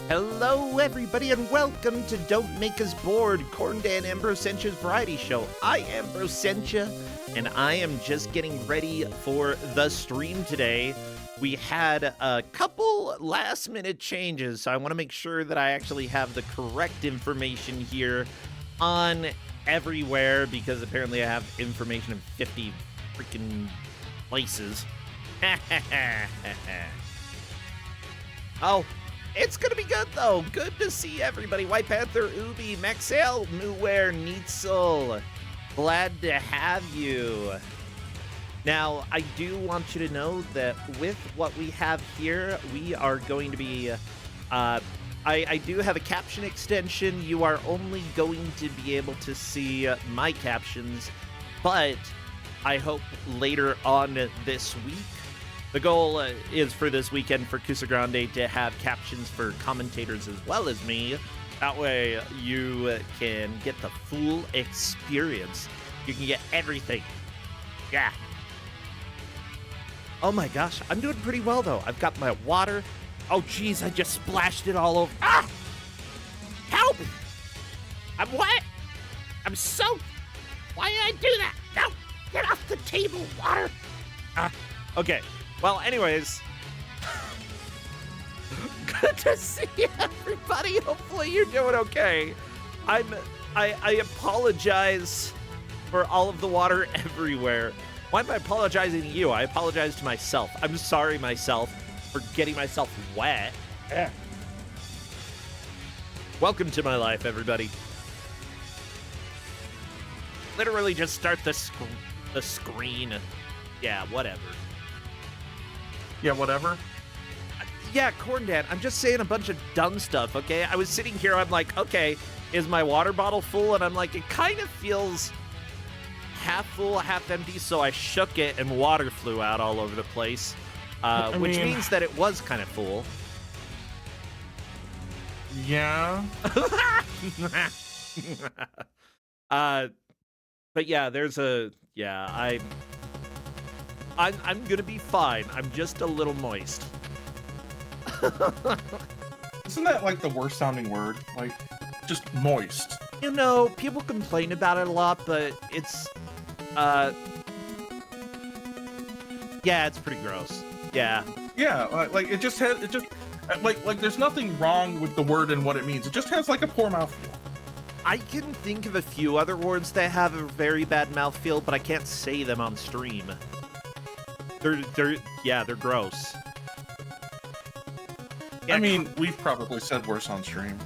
Hello, everybody, and welcome to Don't Make Us Bored, Corndan and Brosentia's variety show. I am Brossentia, and I am just getting ready for the stream today. We had a couple last-minute changes, so I want to make sure that I actually have the correct information here on everywhere, because apparently I have information in 50 freaking places. Oh. It's gonna be good, though. Good to see everybody. White Panther, Ubi, Maxell, mooware, Neetsel. Glad to have you. Now, I do want you to know that with what we have here, we are going to be... I do have a caption extension. You are only going to be able to see my captions, but I hope later on this week, the goal is for this weekend for Kusagrande to have captions for commentators as well as me. That way you can get the full experience. You can get everything. Yeah. Oh my gosh, I'm doing pretty well though. I've got my water. Oh geez, I just splashed it all over. Ah! Help! I'm wet. I'm soaked. Why did I do that? No! Get off the table, water. Okay. Well, anyways, good to see everybody. Hopefully you're doing okay. I apologize for all of the water everywhere. Why am I apologizing to you? I apologize to myself. I'm sorry myself for getting myself wet. Welcome to my life, everybody. Literally just start the screen. Yeah, whatever. Yeah, whatever. Yeah, Corndan, I'm just saying a bunch of dumb stuff, okay? I was sitting here, I'm like, okay, is my water bottle full? And I'm like, it kind of feels half full, half empty, so I shook it and water flew out all over the place, which means that it was kind of full. Yeah. But yeah, there's a, yeah, I'm gonna be fine. I'm just a little moist. Isn't that like the worst sounding word? Like, just moist. You know, people complain about it a lot, but it's, yeah, it's pretty gross. Yeah. Yeah, like it just has, like there's nothing wrong with the word and what it means. It just has like a poor mouthfeel. I can think of a few other words that have a very bad mouthfeel, but I can't say them on stream. They're gross. Yeah, I mean, we've probably said worse on stream.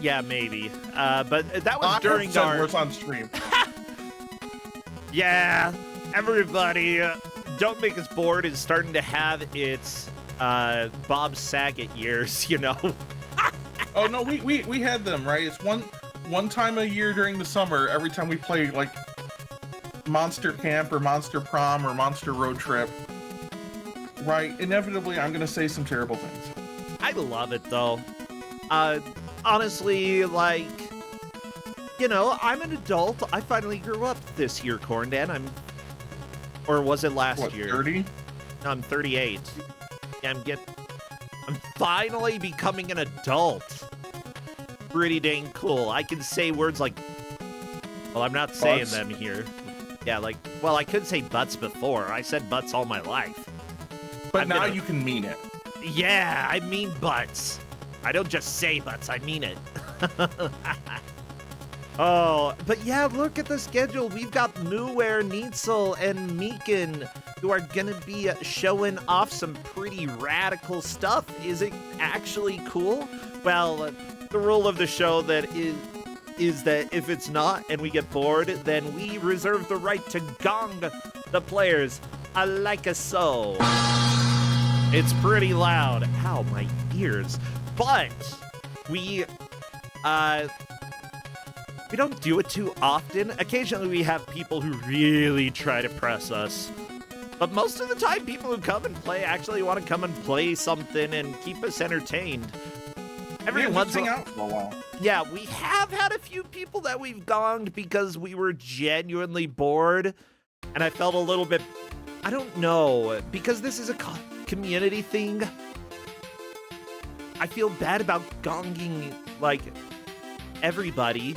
Yeah, maybe. But that was during said our... worse on stream. Yeah, everybody, Don't Make Us Bored is starting to have its Bob Saget years, you know? Oh, no, we had them, right? It's one time a year during the summer, every time we play, like, Monster Camp or Monster Prom or Monster Road Trip, right? Inevitably, I'm gonna say some terrible things. I love it, though. Honestly, like, you know, I'm an adult. I finally grew up this year, Corndan. Or was it last year? 30? No, I'm 38. Yeah, I'm finally becoming an adult. Pretty dang cool. I can say words like, well, I'm not saying them here. Yeah, like, well, I could say butts before. I said butts all my life. But now you can mean it. Yeah, I mean butts. I don't just say butts, I mean it. Oh, but yeah, look at the schedule. We've got mooware, Neetsel, and Meekin, who are gonna be showing off some pretty radical stuff. Is it actually cool? Well, the rule of the show that is that if it's not and we get bored, then we reserve the right to gong the players like a so. It's pretty loud. Ow, my ears. But we don't do it too often. Occasionally we have people who really try to press us. But most of the time, people who come and play actually want to come and play something and keep us entertained. Every just once hang in a out for a while. Yeah, we have had a few people that we've gonged because we were genuinely bored, and I felt a little bit, I don't know, because this is a community thing. I feel bad about gonging, like, everybody.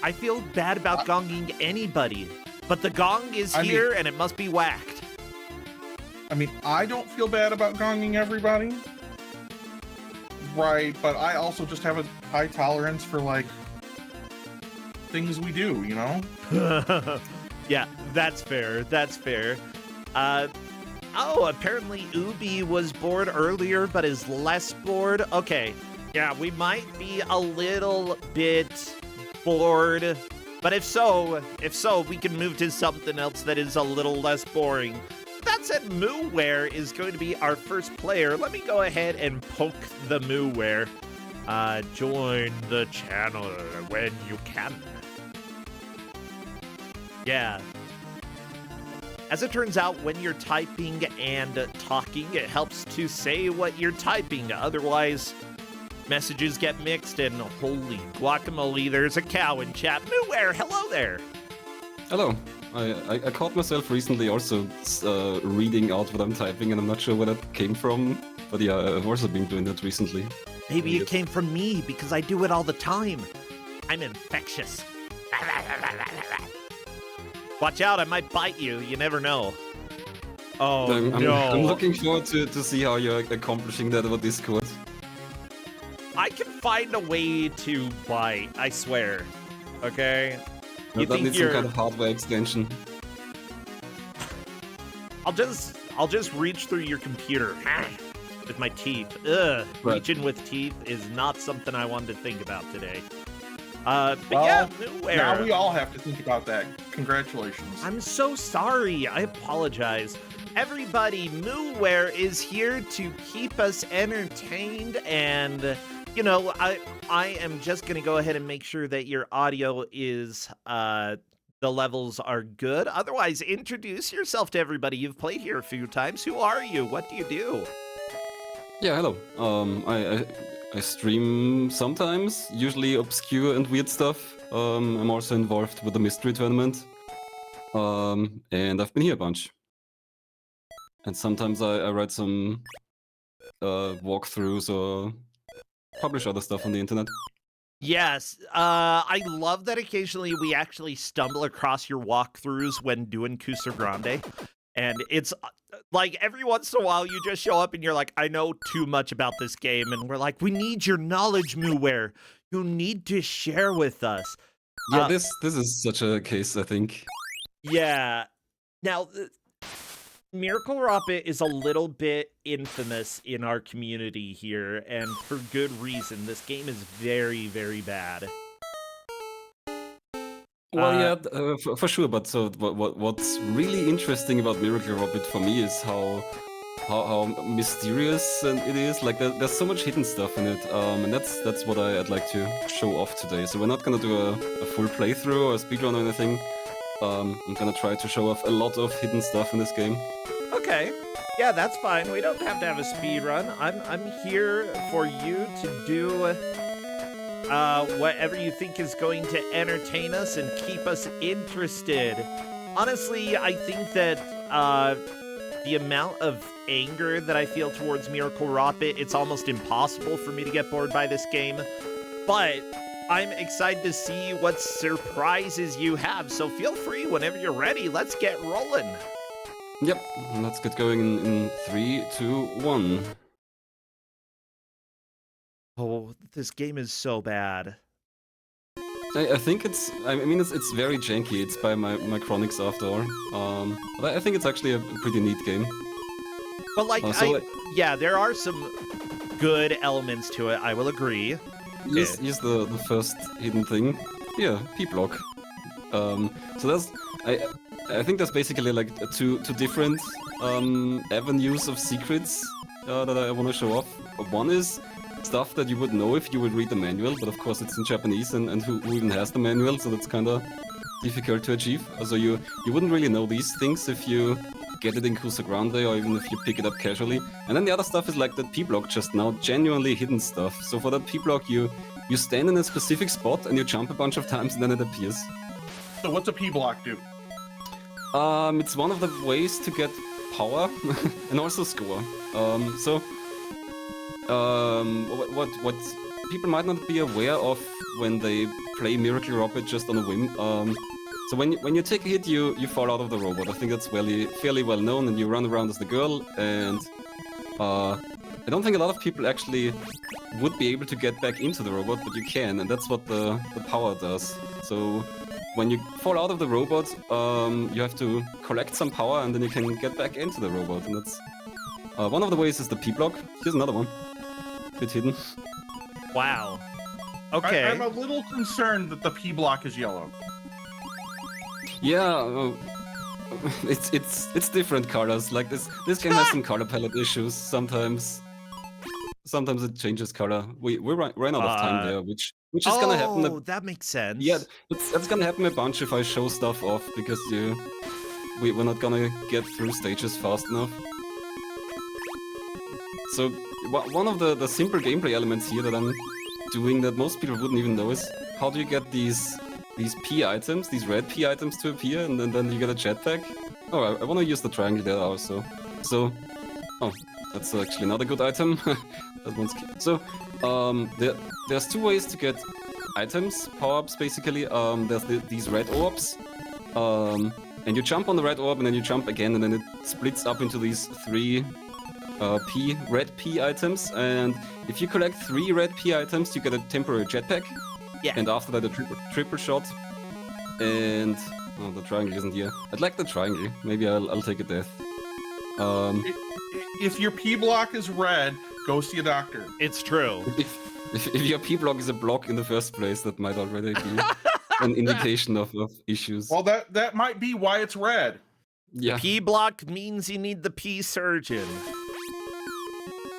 I feel bad about gonging anybody, but the gong is here and it must be whacked. I mean, I don't feel bad about gonging everybody. Right, but I also just have a high tolerance for, like, things we do, you know? Yeah, that's fair. That's fair. Oh, apparently Ubi was bored earlier, but is less bored. Okay, yeah, we might be a little bit bored, but if so, we can move to something else that is a little less boring. That said, mooware is going to be our first player. Let me go ahead and poke the mooware. Join the channel when you can. Yeah. As it turns out, when you're typing and talking, it helps to say what you're typing. Otherwise, messages get mixed, and holy guacamole, there's a cow in chat. mooware, hello there. Hello. I caught myself recently also reading out what I'm typing, and I'm not sure where that came from. But yeah, I've also been doing that recently. Maybe it came from me, because I do it all the time. I'm infectious. Watch out, I might bite you. You never know. Oh, no. I'm looking forward to see how you're accomplishing that over Discord. I can find a way to bite, I swear. Okay? You that think needs some kind of hardware extension. I'll just reach through your computer with my teeth. Ugh. Right. Reaching with teeth is not something I wanted to think about today. But yeah, mooware. Now we all have to think about that. Congratulations. I'm so sorry. I apologize. Everybody, mooware is here to keep us entertained, and you know, I am just gonna go ahead and make sure that your audio is the levels are good. Otherwise, introduce yourself to everybody. You've played here a few times. Who are you? What do you do? Yeah, hello. I stream sometimes, usually obscure and weird stuff. I'm also involved with the mystery tournament. And I've been here a bunch. And sometimes I write some walkthroughs or publish other stuff on the internet. Yes, I love that occasionally we actually stumble across your walkthroughs when doing Cusa Grande. And it's like every once in a while you just show up and you're like, I know too much about this game. And we're like, we need your knowledge, mooware. You need to share with us. Yeah, this is such a case, I think. Yeah. Now, Miracle Ropitt is a little bit infamous in our community here, and for good reason. This game is very, very bad. Well, yeah, for sure. But so what's really interesting about Miracle Ropitt for me is how mysterious it is. Like there's so much hidden stuff in it, and that's what I'd like to show off today. So we're not gonna do a full playthrough or a speedrun or anything. I'm gonna try to show off a lot of hidden stuff in this game. Okay. Yeah, that's fine. We don't have to have a speed run. I'm here for you to do whatever you think is going to entertain us and keep us interested. Honestly, I think that the amount of anger that I feel towards Miracle Ropitt, it's almost impossible for me to get bored by this game. But I'm excited to see what surprises you have, so feel free whenever you're ready. Let's get rolling. Yep, let's get going in 3, 2, 1. Oh, this game is so bad. I think it's very janky. It's by Micronix after all. But I think it's actually a pretty neat game. But like, yeah, there are some good elements to it. I will agree. Use the first hidden thing. Yeah, P-block. So that's I think there's basically like two different avenues of secrets that I want to show off. One is stuff that you would know if you would read the manual, but of course it's in Japanese, and who even has the manual, so that's kind of difficult to achieve. So you wouldn't really know these things if you get it in Crusa Grande, or even if you pick it up casually. And then the other stuff is like that P-block just now, genuinely hidden stuff. So for that P-block, you stand in a specific spot and you jump a bunch of times and then it appears. So what's a P-block do? It's one of the ways to get power and also score. What people might not be aware of when they play Miracle Ropitt just on a whim. So when you take a hit, you fall out of the robot. I think that's fairly well known, and you run around as the girl. And I don't think a lot of people actually would be able to get back into the robot, but you can, and that's what the power does. So when you fall out of the robot, you have to collect some power, and then you can get back into the robot. And that's one of the ways is the P-block. Here's another one, a bit hidden. Wow. Okay. I'm a little concerned that the P-block is yellow. Yeah, it's different colors. Like this game has some color palette issues sometimes. Sometimes it changes color. We ran out of time there, which is gonna happen. Oh, that makes sense. Yeah, that's gonna happen a bunch if I show stuff off, because we're not gonna get through stages fast enough. So one of the simple gameplay elements here that I'm doing that most people wouldn't even know is how do you get these P items, these red P items to appear, and then you get a jetpack. Oh, I want to use the triangle there also. So, oh, that's actually not a good item. That one's key. So, there's two ways to get items, power-ups basically. There's these red orbs, and you jump on the red orb, and then you jump again, and then it splits up into these three red P items. And if you collect 3 red P items, you get a temporary jetpack. Yeah. And after that, a triple shot. And oh, the triangle isn't here. I'd like the triangle. Maybe I'll take a death. If your P-block is red, go see a doctor. It's true. If your P-block is a block in the first place, that might already be an indication of issues. Well, that might be why it's red. Yeah. P-block means you need the P-surgeon.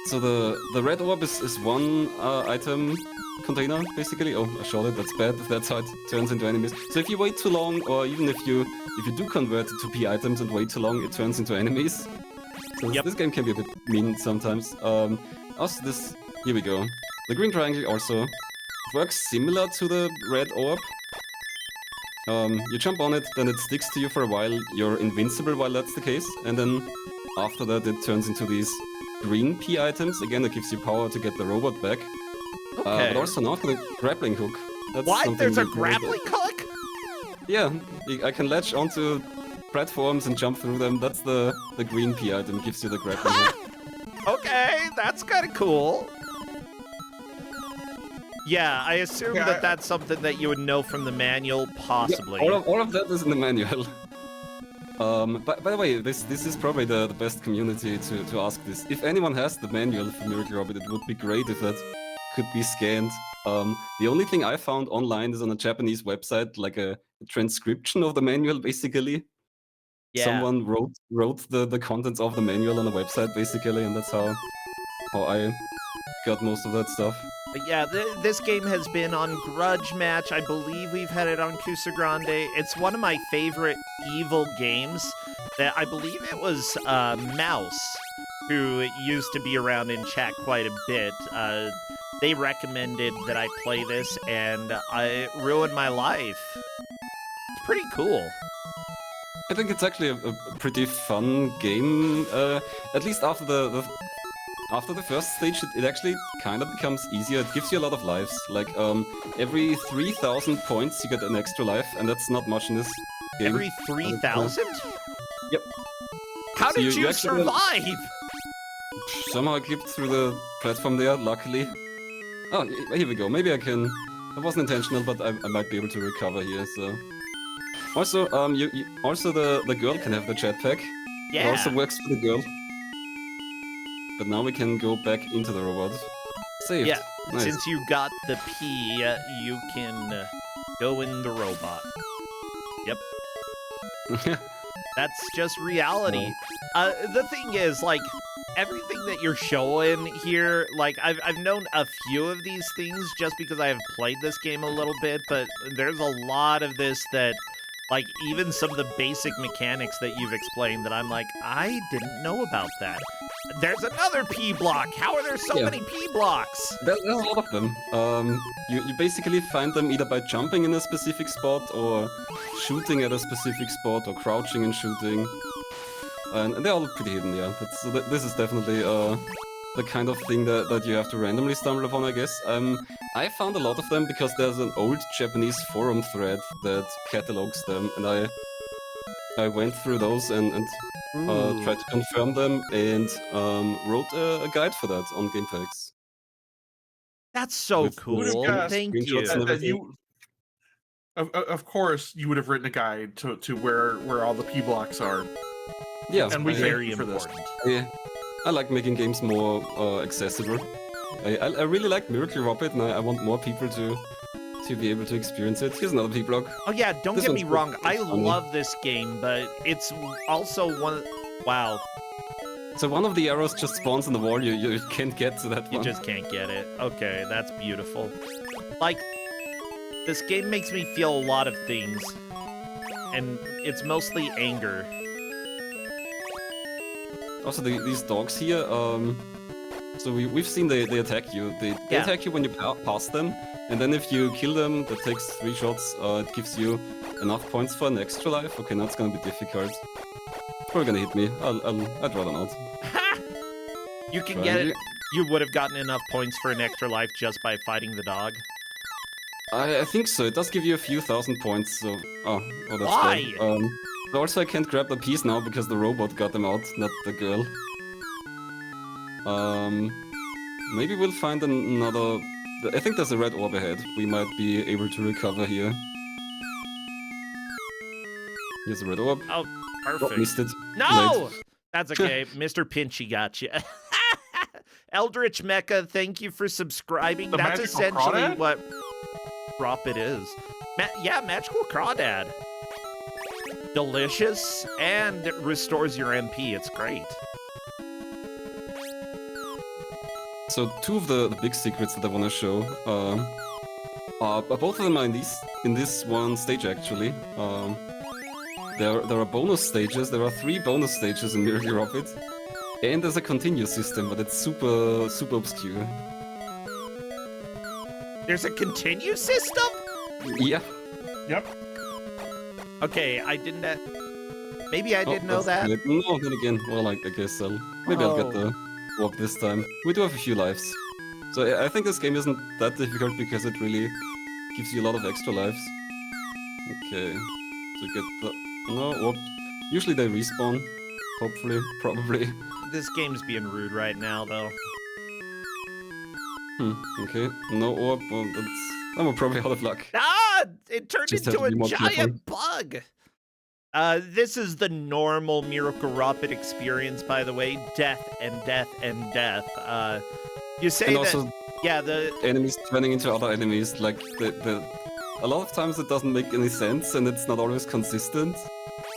So the red orb is one item container, basically. Oh, I shot it. That's bad. That's how it turns into enemies. So if you wait too long, or even if you do convert it to P items and wait too long, it turns into enemies. So this game can be a bit mean sometimes. Also, here we go. The green triangle also works similar to the red orb. You jump on it, then it sticks to you for a while. You're invincible while that's the case, and then after that it turns into these green P items. Again, it gives you power to get the robot back. Okay. But also not the grappling hook. That's What? There's a you can grappling hook? Yeah, I can latch onto platforms and jump through them. That's the green P item, gives you the grappling hook. Okay, that's kind of cool. Yeah, I assume that's something that you would know from the manual, possibly. Yeah, all of that is in the manual. By the way, this is probably the best community to ask this. If anyone has the manual for Miracle Ropitt, it would be great if that could be scanned. The only thing I found online is on a Japanese website, like a transcription of the manual, basically. Yeah. Someone wrote the contents of the manual on the website, basically, and that's how I got most of that stuff. But yeah, this game has been on Grudge Match. I believe we've had it on Crusa Grande. It's one of my favorite evil games. That I believe it was Mouse, who used to be around in chat quite a bit. They recommended that I play this, and it ruined my life. It's pretty cool. I think it's actually a pretty fun game. At least after the first stage, it actually kind of becomes easier. It gives you a lot of lives. Like every 3,000 points, you get an extra life, and that's not much in this game. Every 3,000? Yep. How So did you actually survive? Somehow I clipped through the platform there, luckily. Oh, here we go. Maybe I can... It wasn't intentional, but I might be able to recover here, so... Also, also the girl can have the jetpack. Yeah. It also works for the girl. But now we can go back into the robot. Saved. Yeah, Nice. since you got the P, you can go in the robot. Yep. That's just reality. The thing is, like, everything that you're showing here, like, I've known a few of these things just because I have played this game a little bit, but there's a lot of this that Like, even some of the basic mechanics that you've explained that I'm like, I didn't know about that. There's another P block. How are there so many P blocks? There's a lot of them. You basically find them either by jumping in a specific spot or shooting at a specific spot or crouching and shooting. And they're all pretty hidden, yeah. This is definitely the kind of thing that you have to randomly stumble upon, I guess. I found a lot of them because there's an old Japanese forum thread that catalogs them, and I went through those and tried to confirm them and wrote a guide for that on GameFAQs. That's so cool. Thank you. Of course, you would have written a guide to where all the P blocks are. Yeah, and we thank you for this. Yeah, I like making games more accessible. I really like Miracle Ropitt, and I want more people to be able to experience it. Here's another P block. Oh yeah, don't get me wrong. I love this game, but it's also one. Wow. So one of the arrows just spawns on the wall. You can't get to that one. You just can't get it. Okay, that's beautiful. Like, this game makes me feel a lot of things, and it's mostly anger. Also, these dogs here, so we've seen they attack you. They attack you when you pass them, and then if you kill them, that takes 3 shots, it gives you enough points for an extra life. Okay, now it's gonna be difficult. It's probably gonna hit me. I'd rather not. You can get it. You would have gotten enough points for an extra life just by fighting the dog. I think so. It does give you a few thousand points, so... Oh, that's Why? Bad. Also, I can't grab the piece now because the robot got them out, not the girl. Maybe we'll find another... I think there's a red orb ahead. We might be able to recover here. Here's a red orb. Oh, perfect. Oh, missed it. No! Late. That's okay. Mr. Pinchy got you. Eldritch Mecha, thank you for subscribing. That's essentially crawdad? What Ropitt is. Yeah, magical crawdad. Delicious, and it restores your MP. It's great. So 2 of the big secrets that I want to show, both of them are in this one stage actually. There are bonus stages. There are 3 bonus stages in Miracle Ropitt, and there's a continue system, but it's super obscure. There's a continue system? Yeah. Yep. Okay, I didn't. Maybe I didn't know that. Good. No, then again, well, I guess maybe I'll get the walk this time. We do have a few lives, so I think this game isn't that difficult because it really gives you a lot of extra lives. Okay, to get the whoop. Usually they respawn. Hopefully, probably. This game's being rude right now, though. Okay, no orb. Well, we're probably out of luck. Ah! It turned Just into a more giant bug! This is the normal Miracle Ropitt experience, by the way. Death and death and death. You say and that... Also, yeah, the... enemies turning into other enemies, like, a lot of times it doesn't make any sense, and it's not always consistent.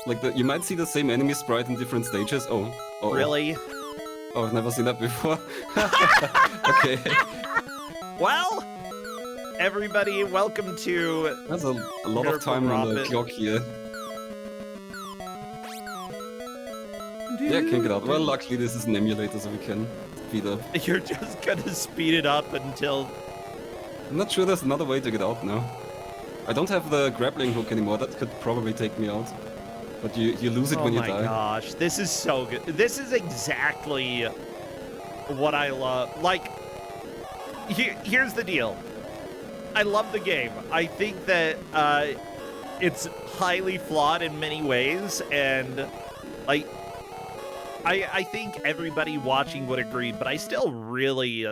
Like, you might see the same enemy sprite in different stages. Oh. Really? Oh, I've never seen that before. Okay. Well, everybody, welcome to... That's a lot of time on the clock here. Yeah, can't get out. Well, luckily this is an emulator, so we can speed up. You're just gonna speed it up until... I'm not sure there's another way to get out now. I don't have the grappling hook anymore. That could probably take me out. But you lose it when you die. Oh my gosh, this is so good. This is exactly what I love. Like, here's the deal. I love the game. I think that it's highly flawed in many ways, and like, I think everybody watching would agree, but I still really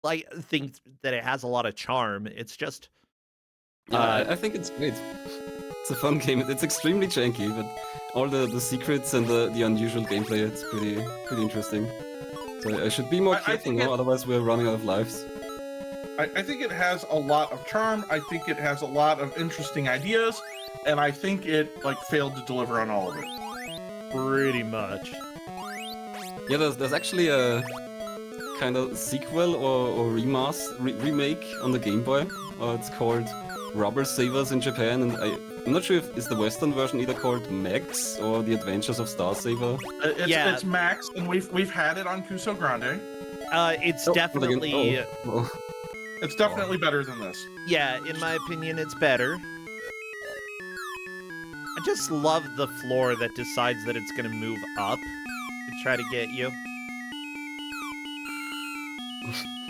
think that it has a lot of charm. It's just... I think it's great. It's a fun game. It's extremely janky, but all the secrets and the unusual gameplay, it's pretty interesting. So I should be more careful now, otherwise we're running out of lives. I think it has a lot of charm. I think it has a lot of interesting ideas, and I think it failed to deliver on all of it. Pretty much. Yeah, there's actually a kind of sequel or remake on the Game Boy. It's called Rubber Savers in Japan, and I'm not sure if is the Western version either called Max or The Adventures of Star Saver. It's Max, and we've had it on Kuso Grande. It's Oh, definitely, It's definitely better than this. yeah, in my opinion, it's better. I just love the floor that decides that it's gonna move up to try to get you.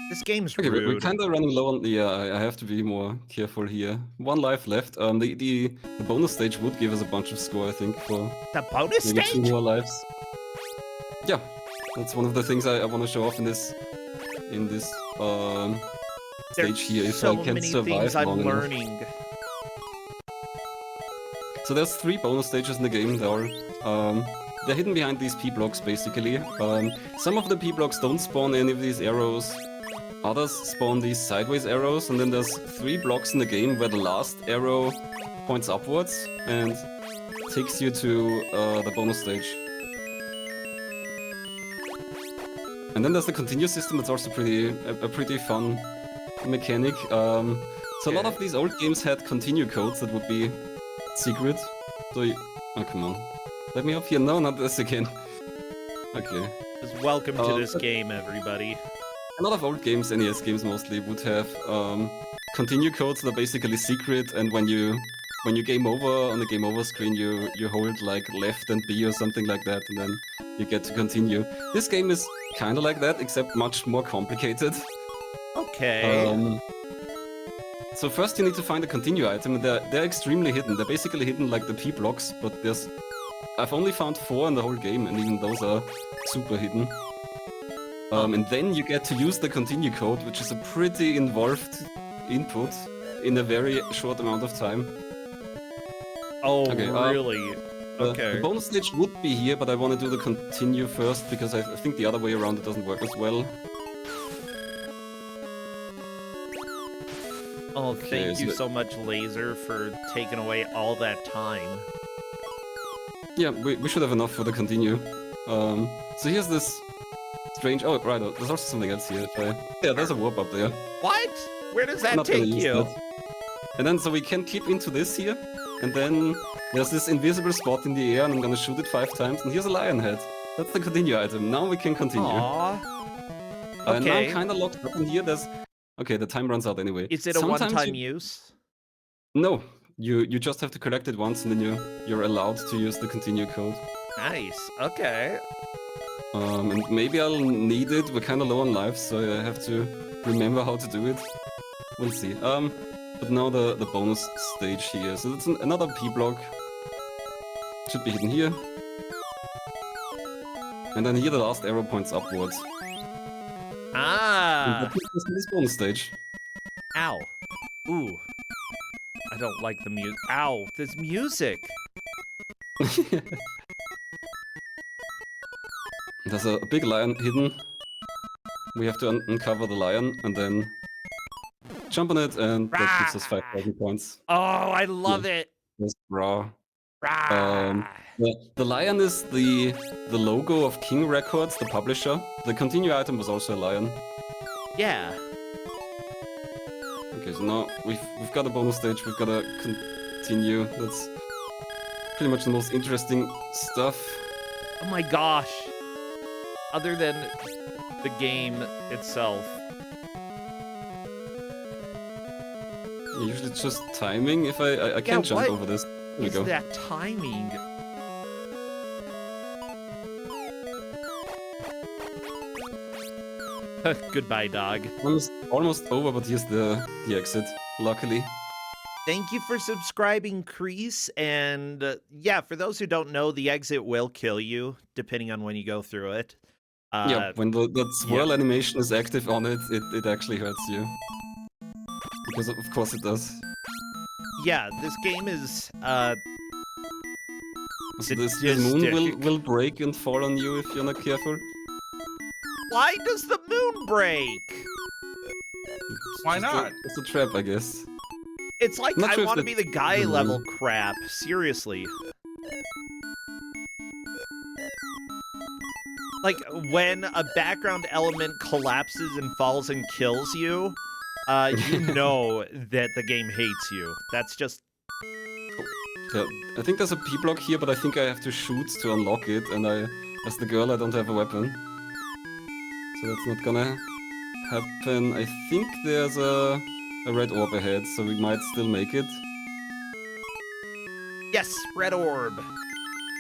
This game's Okay, we're rude. kind of running low on the. I have to be more careful here. 1 life left. The bonus stage would give us a bunch of score, I think, for The bonus maybe 2 stage? more lives. Yeah, that's one of the things I want to show off in this stage here. If so I can many survive things I'm long enough. learning. So there's 3 bonus stages in the game. They're hidden behind these P blocks, basically. Some of the P blocks don't spawn any of these arrows. Others spawn these sideways arrows, and then there's 3 blocks in the game where the last arrow points upwards and takes you to the bonus stage. And then there's the continue system. It's also a pretty fun mechanic. So a lot of these old games had continue codes that would be secret. So oh, come on. Let me up here. No, not this again. Okay. Just welcome to this game, everybody. A lot of old games, NES games mostly, would have continue codes that are basically secret, and when you game over on the game over screen, you hold like left and B or something like that, and then you get to continue. This game is kind of like that, except much more complicated. Okay. So first you need to find a continue item, and they're extremely hidden. They're basically hidden like the P blocks, but I've only found 4 in the whole game, and even those are super hidden. And then you get to use the continue code, which is a pretty involved input in a very short amount of time. Oh, okay, really? Okay. The bonus stage would be here, but I want to do the continue first, because I think the other way around it doesn't work as well. Oh, thank you so much, Laser, for taking away all that time. Yeah, we should have enough for the continue. So here's this strange... Oh, right, there's also something else here. Yeah, there's a warp up there. What? Where does that Not take gonna use you? that. And then, so we can keep into this here, and then there's this invisible spot in the air, and I'm gonna shoot it 5 times, and here's a lion head. That's the continue item. Now we can continue. Aww. Now Okay. I'm kinda locked up in here. Okay, the time runs out anyway. Is it a Sometimes one-time use? No. You just have to collect it once, and then you're allowed to use the continue code. Nice. Okay. And maybe I'll need it. We're kind of low on lives, so I have to remember how to do it. We'll see. But now the bonus stage here. So that's another P block. Should be hidden here. And then here the last arrow points upwards. Ah. And that takes us to this bonus stage. Ow. Ooh. I don't like the music. Ow. There's music. There's a big lion hidden. We have to uncover the lion and then jump on it, and that gives us 5,000 points. Oh, I love it. Just raw. Rah. The lion is the logo of King Records, the publisher. The continue item was also a lion. Yeah. Okay, so now we've got a bonus stage. We've got to continue. That's pretty much the most interesting stuff. Oh my gosh. Other than the game itself. Usually it's just timing. If I can't jump over this. There we go. Is that timing? Goodbye, dog. Almost over, but here's the exit, luckily. Thank you for subscribing, Kreese. And yeah, for those who don't know, the exit will kill you, depending on when you go through it. Yeah, when that swirl animation is active on it, it actually hurts you. Because of course it does. Yeah, this game is, So this moon will break and fall on you if you're not careful. Why does the moon break? Why not? It's a trap, I guess. It's like Not I sure if want to that- be the guy level crap. Seriously. Like, when a background element collapses and falls and kills you, you know that the game hates you. That's just... Yeah, I think there's a P block here, but I think I have to shoot to unlock it, and as the girl, I don't have a weapon. So that's not gonna happen. I think there's a red orb ahead, so we might still make it. Yes, red orb.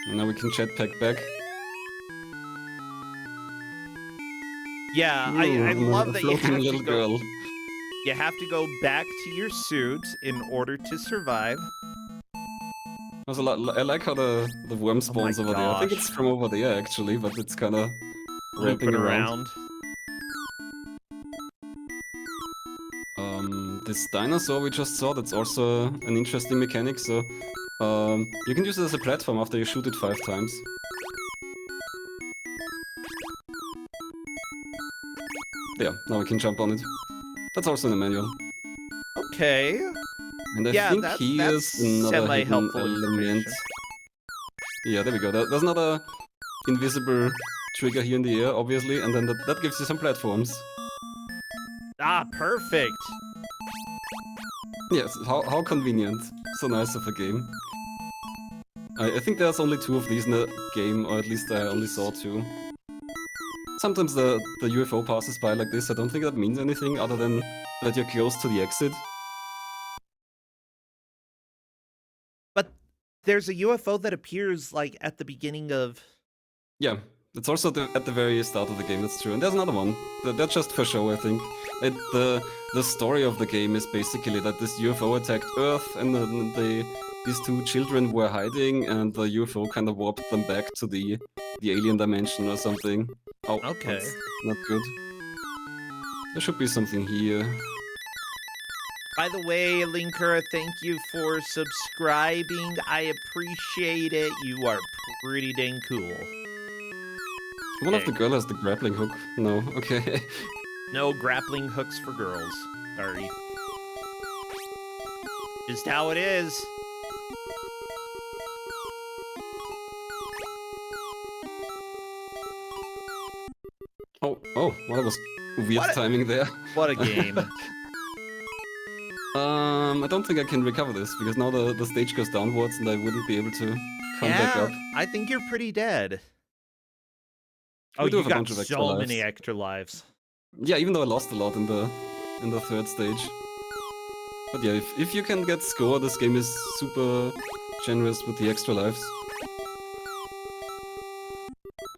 And now we can jetpack back. Yeah, I Ooh, love a that you floating have little to go. girl. You have to go back to your suit in order to survive. Also, I like how the worm spawns over there. I think gosh. it's from over there actually, but it's kind of ramping Looping around. around. This dinosaur we just saw, that's also an interesting mechanic. So you can use it as a platform after you shoot it 5 times. Yeah, now we can jump on it. That's also in the manual. Okay. And I Yeah, think that's here's another hidden semi-helpful element. information. Yeah, there we go. There's another invisible trigger here in the air, obviously, and then that gives you some platforms. Ah, perfect. Yes, how convenient. So nice of a game. I think there's only 2 of these in the game, or at least I only saw 2. Sometimes the UFO passes by like this. I don't think that means anything other than that you're close to the exit. But there's a UFO that appears like at the beginning of. Yeah, it's also at the very start of the game, that's true. And there's another one. That's just for show, I think. The story of the game is basically that this UFO attacked Earth, and then these 2 children were hiding, and the UFO kind of warped them back to the alien dimension or something. Oh, Okay. that's not good. There should be something here. By the way, Linker, thank you for subscribing. I appreciate it. You are pretty dang cool. One of the girls has the grappling hook. No, okay. No grappling hooks for girls. Sorry. Just how it is. Oh, well, that was weird What a- timing there. What a game. I don't think I can recover this, because now the stage goes downwards and I wouldn't be able to come back up. I think you're pretty dead. We Oh, do you have a got bunch of extra so lives. many extra lives. Yeah, even though I lost a lot in the 3rd stage. But yeah, if you can get score, this game is super generous with the extra lives.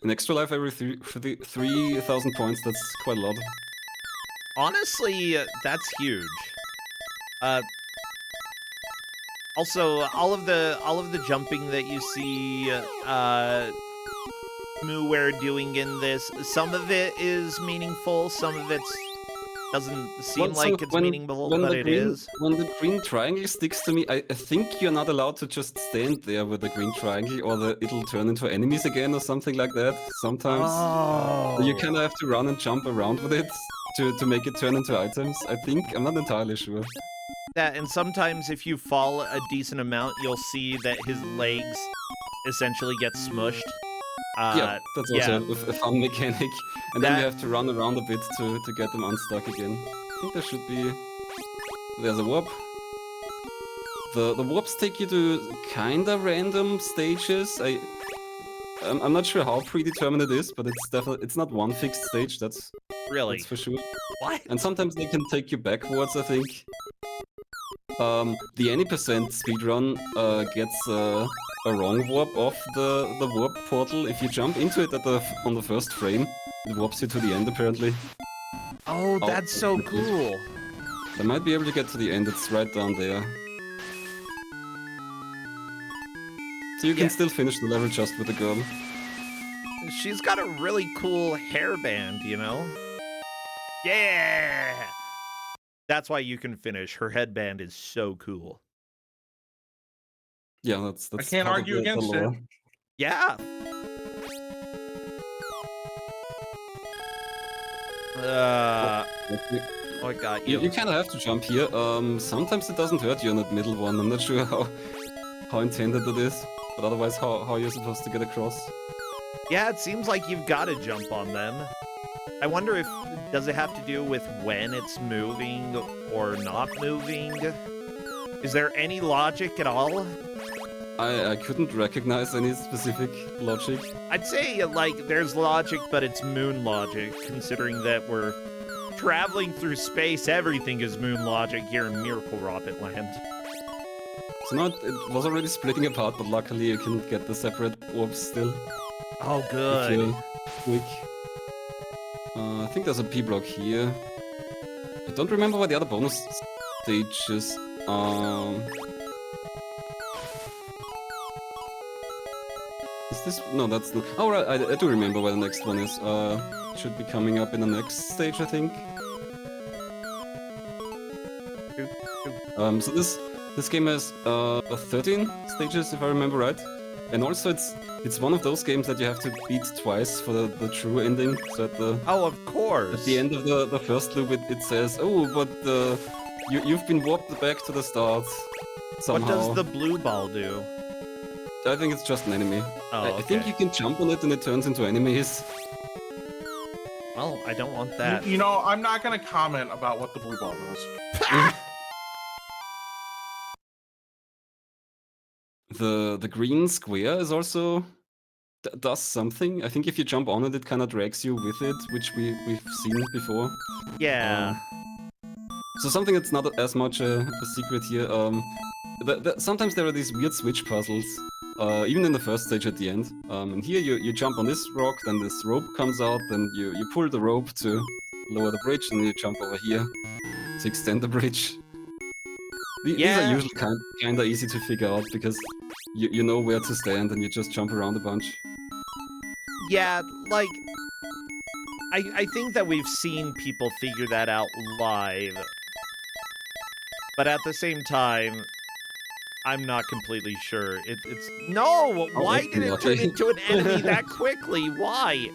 An extra life every 3,000 points, that's quite a lot. Honestly, that's huge. Also, all of the jumping that you see mooware doing in this, some of it is meaningful, some of it doesn't seem like it's meaningful, but it is. When the green triangle sticks to me, I think you're not allowed to just stand there with the green triangle, or it'll turn into enemies again or something like that. Sometimes you kind of have to run and jump around with it to make it turn into items. I think, I'm not entirely sure. That, and sometimes if you fall a decent amount, you'll see that his legs essentially get smushed. Yeah, that's also a fun mechanic. And then you have to run around a bit to get them unstuck again. I think there should be... There's a warp. The warps take you to kinda random stages. I'm not sure how predetermined it is, but it's not one fixed stage, that's for sure. What? And sometimes they can take you backwards, I think. The any percent speedrun gets a wrong warp off the warp portal. If you jump into it on the first frame, it warps you to the end apparently. Oh, that's so cool. I might be able to get to the end, it's right down there. So you can still finish the level just with the girl. She's got a really cool hairband, you know? Yeah! That's why you can finish. Her headband is so cool. Yeah, that's I can't argue against it. Yeah. I got you. You kind of have to jump here. Sometimes it doesn't hurt you on that middle one. I'm not sure how intended it is, but otherwise how you're supposed to get across. Yeah, it seems like you've got to jump on them. I wonder if, does it have to do with when it's moving or not moving? Is there any logic at all? I couldn't recognize any specific logic. I'd say, like, there's logic, but it's moon logic, considering that we're traveling through space. Everything is moon logic here in Miracle Ropitt Land. So now it was already splitting apart, but luckily you can get the separate orbs still. Oh, If good. you're quick. I think there's a P block here. I don't remember what the other bonus stages. Is this? No, that's not. Oh, right, I do remember where the next one is. Should be coming up in the next stage, I think. So this game has 13 stages, if I remember right, and also it's one of those games that you have to beat twice for the true ending. So Oh, of course. at the end of the first loop, it says, "Oh, but you've been warped back to the start somehow." What does the blue ball do? I think it's just an enemy. Oh, I think okay. you can jump on it and it turns into enemies. Well, I don't want that. You know, I'm not gonna comment about what the blue ball does. The green square is also does something. I think if you jump on it, it kind of drags you with it, which we've seen before. Yeah. So something that's not as much a secret here. Sometimes there are these weird switch puzzles, even in the first stage at the end. And here you jump on this rock, then this rope comes out, then you pull the rope to lower the bridge, and you jump over here to extend the bridge. These Yeah. are usually kind of easy to figure out because you know where to stand and you just jump around a bunch. Yeah, like, I think that we've seen people figure that out live. But at the same time, I'm not completely sure. It's... No! Why did it turn into an enemy that quickly? Why?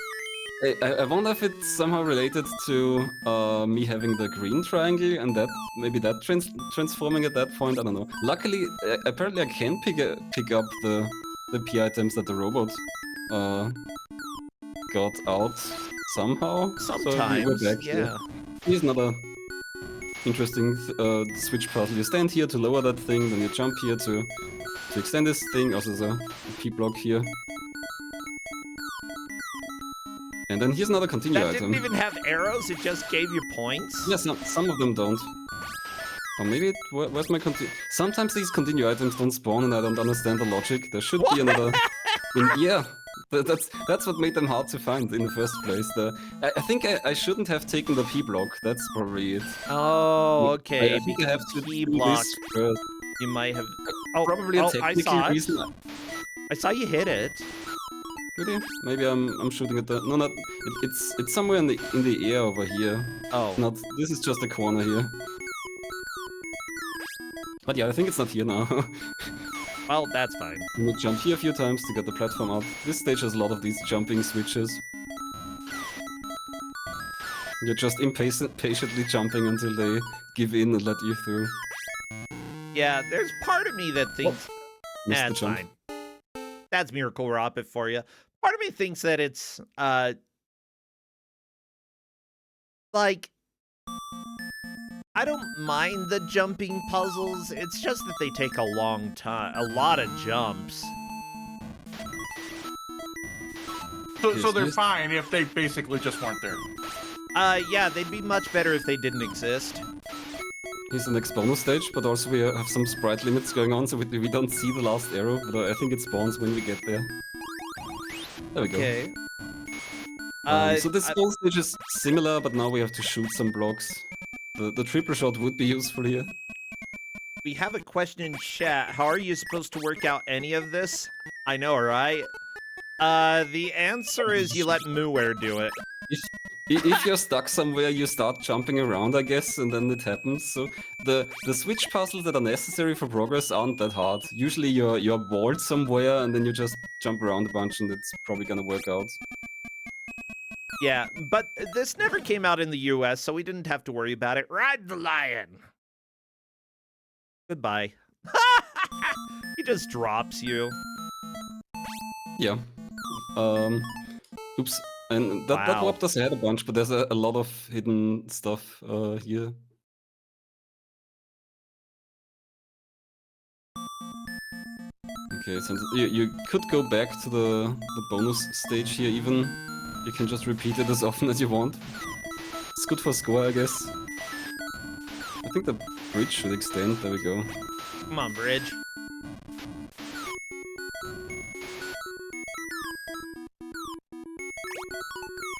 I wonder if it's somehow related to me having the green triangle and that maybe that transforming at that point. I don't know. Luckily, apparently I can pick up the P items that the robot got out somehow. Sometimes, so we're back yeah. here. Here's another interesting switch puzzle. You stand here to lower that thing, then you jump here to extend this thing. Also, there's a P block here. And then here's another continue That item. didn't even have arrows, it just gave you points? Yeah, some of them don't. Or maybe where's my continue? Sometimes these continue items don't spawn and I don't understand the logic. There should be another... yeah, that's what made them hard to find in the first place. I think I shouldn't have taken the P block. That's probably it. Oh, okay. I think I have to P do block. this first. You might have... Oh, Probably a I technical saw it. reason. I saw you hit it. Really? Maybe I'm shooting at the... No, not... It's somewhere in the air over here. Oh. Not... This is just a corner here. But yeah, I think it's not here now. Well, that's fine. You need to jump here a few times to get the platform up. This stage has a lot of these jumping switches. You're just impatiently jumping until they give in and let you through. Yeah, there's part of me that thinks... Missed Nah, the it's jump. fine. That's Miracle Ropitt for you. Part of me thinks that it's, like... I don't mind the jumping puzzles, it's just that they take a long time, a lot of jumps. So they're fine if they basically just weren't there. Yeah, they'd be much better if they didn't exist. Here's the next bonus stage, but also we have some sprite limits going on, so we don't see the last arrow, but I think it spawns when we get there. There we go. Okay. So this whole stage is similar, but now we have to shoot some blocks. The triple shot would be useful here. We have a question in chat. How are you supposed to work out any of this? I know, right? The answer is you let mooware do it. If you're stuck somewhere, you start jumping around, I guess, and then it happens. So the switch puzzles that are necessary for progress aren't that hard. Usually you're bored somewhere, and then you just jump around a bunch, and it's probably gonna work out. Yeah, but this never came out in the US, so we didn't have to worry about it. Ride the lion! Goodbye. He just drops you. Yeah. Oops. And that Wow. warped us ahead a bunch, but there's a lot of hidden stuff here. Okay, so you could go back to the bonus stage here even. You can just repeat it as often as you want. It's good for score, I guess. I think the bridge should extend. There we go. Come on, bridge.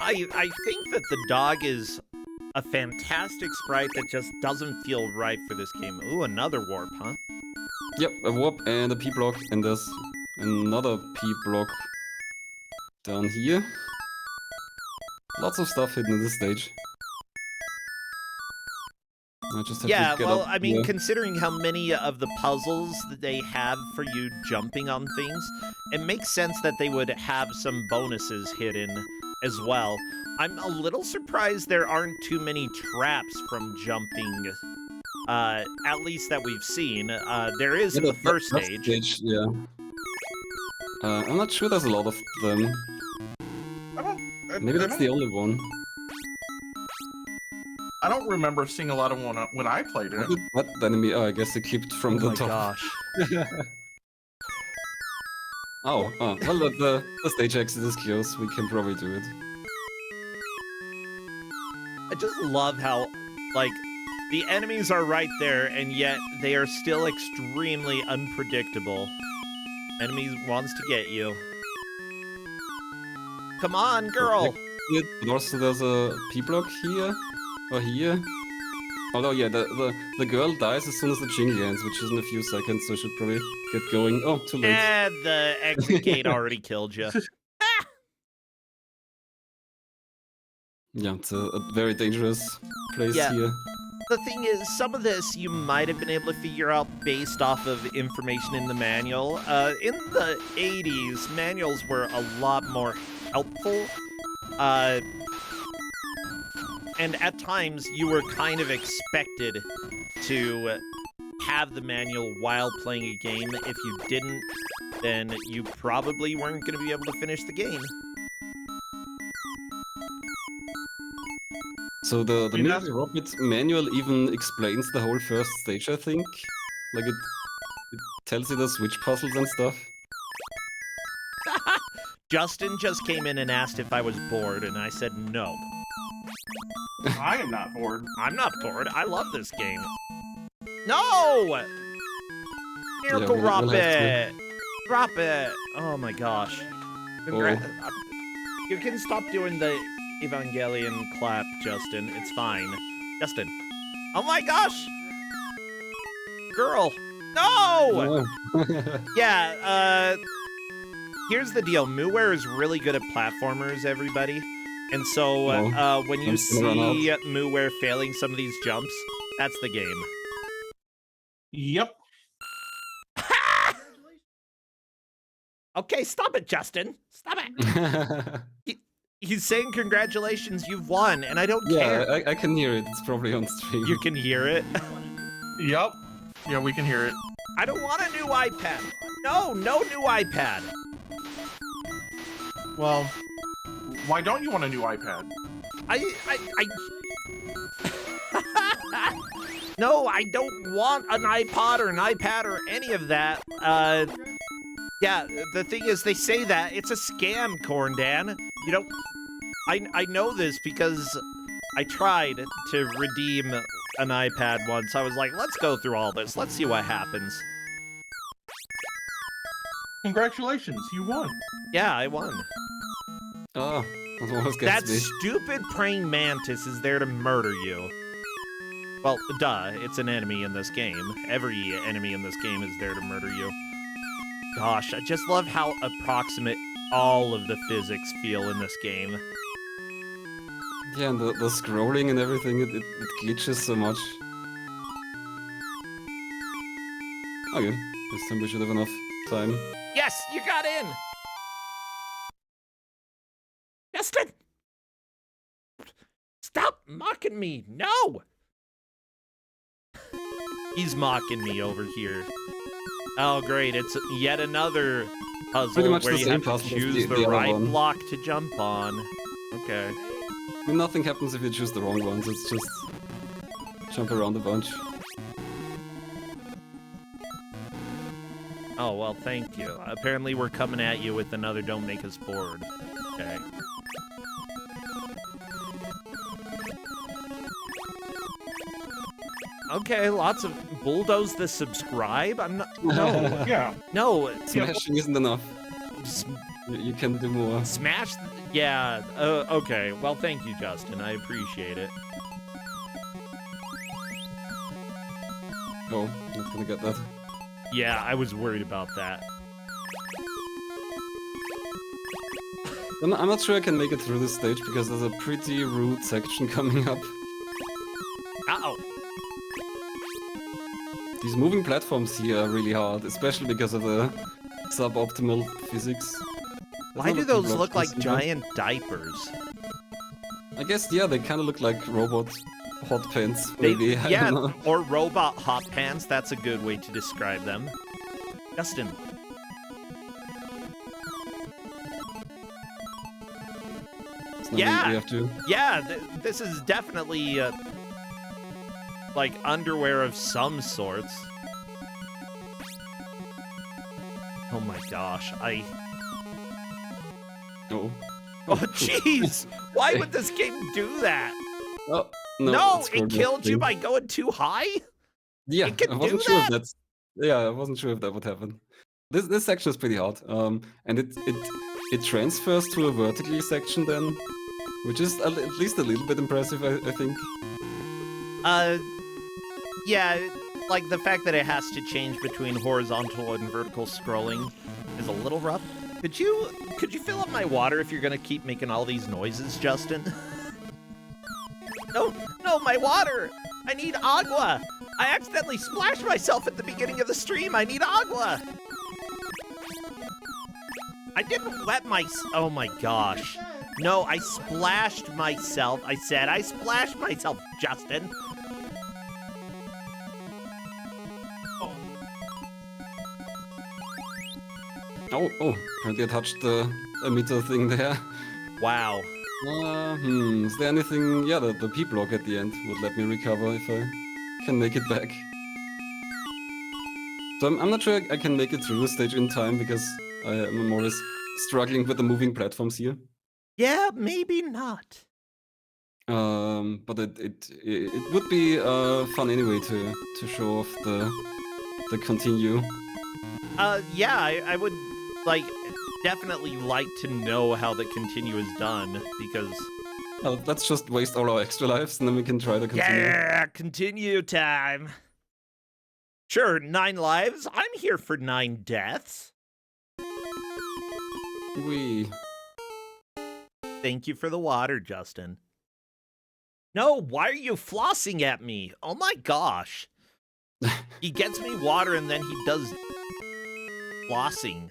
I think that the dog is a fantastic sprite that just doesn't feel right for this game. Ooh, another warp, huh? Yep, a warp and a P-block, and there's another P-block down here. Lots of stuff hidden in this stage. I just have to get well, up I mean, here. considering how many of the puzzles that they have for you jumping on things, it makes sense that they would have some bonuses hidden as well. I'm a little surprised there aren't too many traps from jumping, at least that we've seen. There is in the first stage. Yeah. I'm not sure there's a lot of them. Maybe that's the only one. I don't remember seeing a lot of one when I played it. What enemy? Oh, I guess it kept from the top. Gosh. Oh, well, the stage exit is close. We can probably do it. I just love how, like, the enemies are right there, and yet they are still extremely unpredictable. Enemy wants to get you. Come on, girl! But also there's a P-block here, or here. Although, yeah, the girl dies as soon as the jingle ends, which is in a few seconds, so I should probably get going. Oh, too late. And the exit gate already killed you. Yeah, it's a very dangerous place here. The thing is, some of this you might have been able to figure out based off of information in the manual. In the 80s, manuals were a lot more helpful. And at times, you were kind of expected to have the manual while playing a game. If you didn't, then you probably weren't going to be able to finish the game. So the Ropitt manual even explains the whole first stage, I think. Like it tells you the switch puzzles and stuff. Justin just came in and asked if I was bored, and I said no. I am not bored. I'm not bored. I love this game. No! Miracle Ropitt! Ropitt! Oh my gosh. You can stop doing the Evangelion clap, Justin. It's fine. Justin. Oh my gosh! Girl! No! Yeah, here's the deal. mooware is really good at platformers, everybody. And so, when you see mooware failing some of these jumps, that's the game. Yep. Okay, stop it, Justin. Stop it. He's saying congratulations, you've won, and I don't care. Yeah, I can hear it. It's probably on stream. You can hear it? Yep. Yeah, we can hear it. I don't want a new iPad. No new iPad. Well, why don't you want a new iPad? No, I don't want an iPod or an iPad or any of that. Yeah, the thing is, they say that. It's a scam, Corndan. You know, I know this because I tried to redeem an iPad once. I was like, let's go through all this. Let's see what happens. Congratulations, you won. Yeah, I won. Oh, that stupid praying mantis is there to murder you. Well, duh, it's an enemy in this game. Every enemy in this game is there to murder you. Gosh, I just love how approximate all of the physics feel in this game. Yeah, and the scrolling and everything, it glitches so much. Okay, this time we should have enough time. Yes, you got in! Justin! Stop mocking me! No! He's mocking me over here. Oh, great. It's yet another puzzle where you have to choose the right block to jump on. Okay. I mean, nothing happens if you choose the wrong ones. It's just jump around a bunch. Oh, well, thank you. Apparently we're coming at you with another Don't Make Us Bored. Okay. Okay, lots of bulldoze the subscribe. I'm not. No. Yeah. No. Smashing isn't enough. You can do more. Smash. Yeah. Okay. Well, thank you, Justin. I appreciate it. Oh, not gonna get that. Yeah, I was worried about that. I'm not sure I can make it through this stage because there's a pretty rude section coming up. Uh-oh. These moving platforms here are really hard, especially because of the suboptimal physics. Why do those look like giant diapers? I guess, yeah, they kind of look like robot hot pants, maybe. I Yeah, don't know. or robot hot pants. That's a good way to describe them. Justin. Yeah. We have to... Yeah, this is definitely like underwear of some sorts. Oh my gosh, Oh. Oh jeez! Why would this game do that? Oh, No, it's it for killed you nothing. by going too high? Yeah, It can I wasn't do sure that? if that's... Yeah, I wasn't sure if that would happen. This section is pretty hard, and it transfers to a vertically section then, which is at least a little bit impressive, I think. Yeah, like the fact that it has to change between horizontal and vertical scrolling is a little rough. Could you fill up my water if you're gonna keep making all these noises, Justin? No, my water! I need agua! I accidentally splashed myself at the beginning of the stream. I need agua! I didn't wet my... Oh my gosh. No, I splashed myself. I said I splashed myself, Justin. Oh, apparently I touched the emitter thing there. Wow. Is there anything... Yeah, the P-block at the end would let me recover if I can make it back. So I'm not sure I can make it through the stage in time because I'm more or less struggling with the moving platforms here. Yeah, maybe not. But it would be fun anyway to show off the continue. Yeah, I would, like, definitely like to know how the continue is done, because... Let's just waste all our extra lives and then we can try to continue. Yeah, continue time. Sure, 9 lives. I'm here for 9 deaths. Thank you for the water, Justin. No, why are you flossing at me? Oh my gosh. He gets me water and then he does flossing.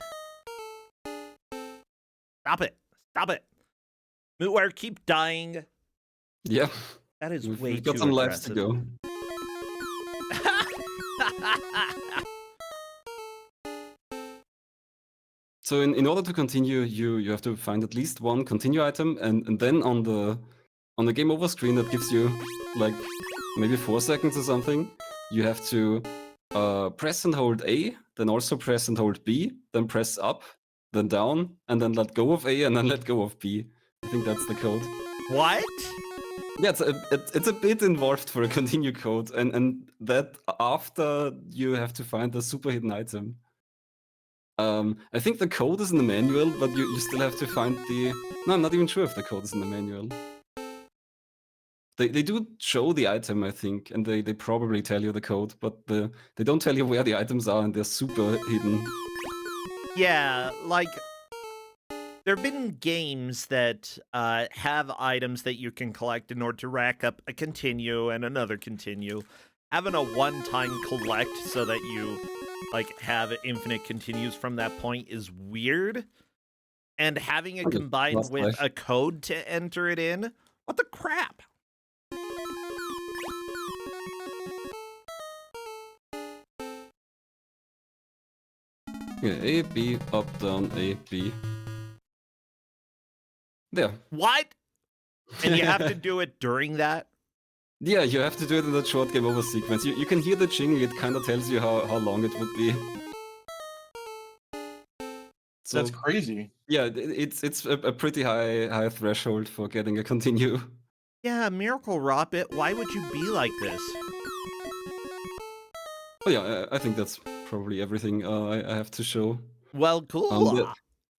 Stop it. Stop it. mooware, keep dying. Yeah. That is way We've got too some lives aggressive. to go. So in order to continue, you have to find at least one continue item, and then on the game over screen that gives you like maybe 4 seconds or something, you have to press and hold A, then also press and hold B, then press up, then down, and then let go of A, and then let go of B. I think that's the code. What? Yeah, it's a bit involved for a continue code, and that after you have to find the super hidden item. I think the code is in the manual, but you still have to find the... No, I'm not even sure if the code is in the manual. They do show the item, I think, and they probably tell you the code, but they don't tell you where the items are, and they're super hidden. Yeah, like, there have been games that have items that you can collect in order to rack up a continue and another continue. Having a one-time collect so that you, like, have infinite continues from that point is weird. And having it combined with a code to enter it in, what the crap? Yeah, A, B, up, down, A, B. There. What? And you have to do it during that? Yeah, you have to do it in that short game over sequence. You can hear the jingle, it kind of tells you how long it would be. So That's crazy. yeah, it's a pretty high threshold for getting a continue. Yeah, Miracle Ropitt, why would you be like this? Oh yeah, I think that's probably everything I have to show. Well, cool.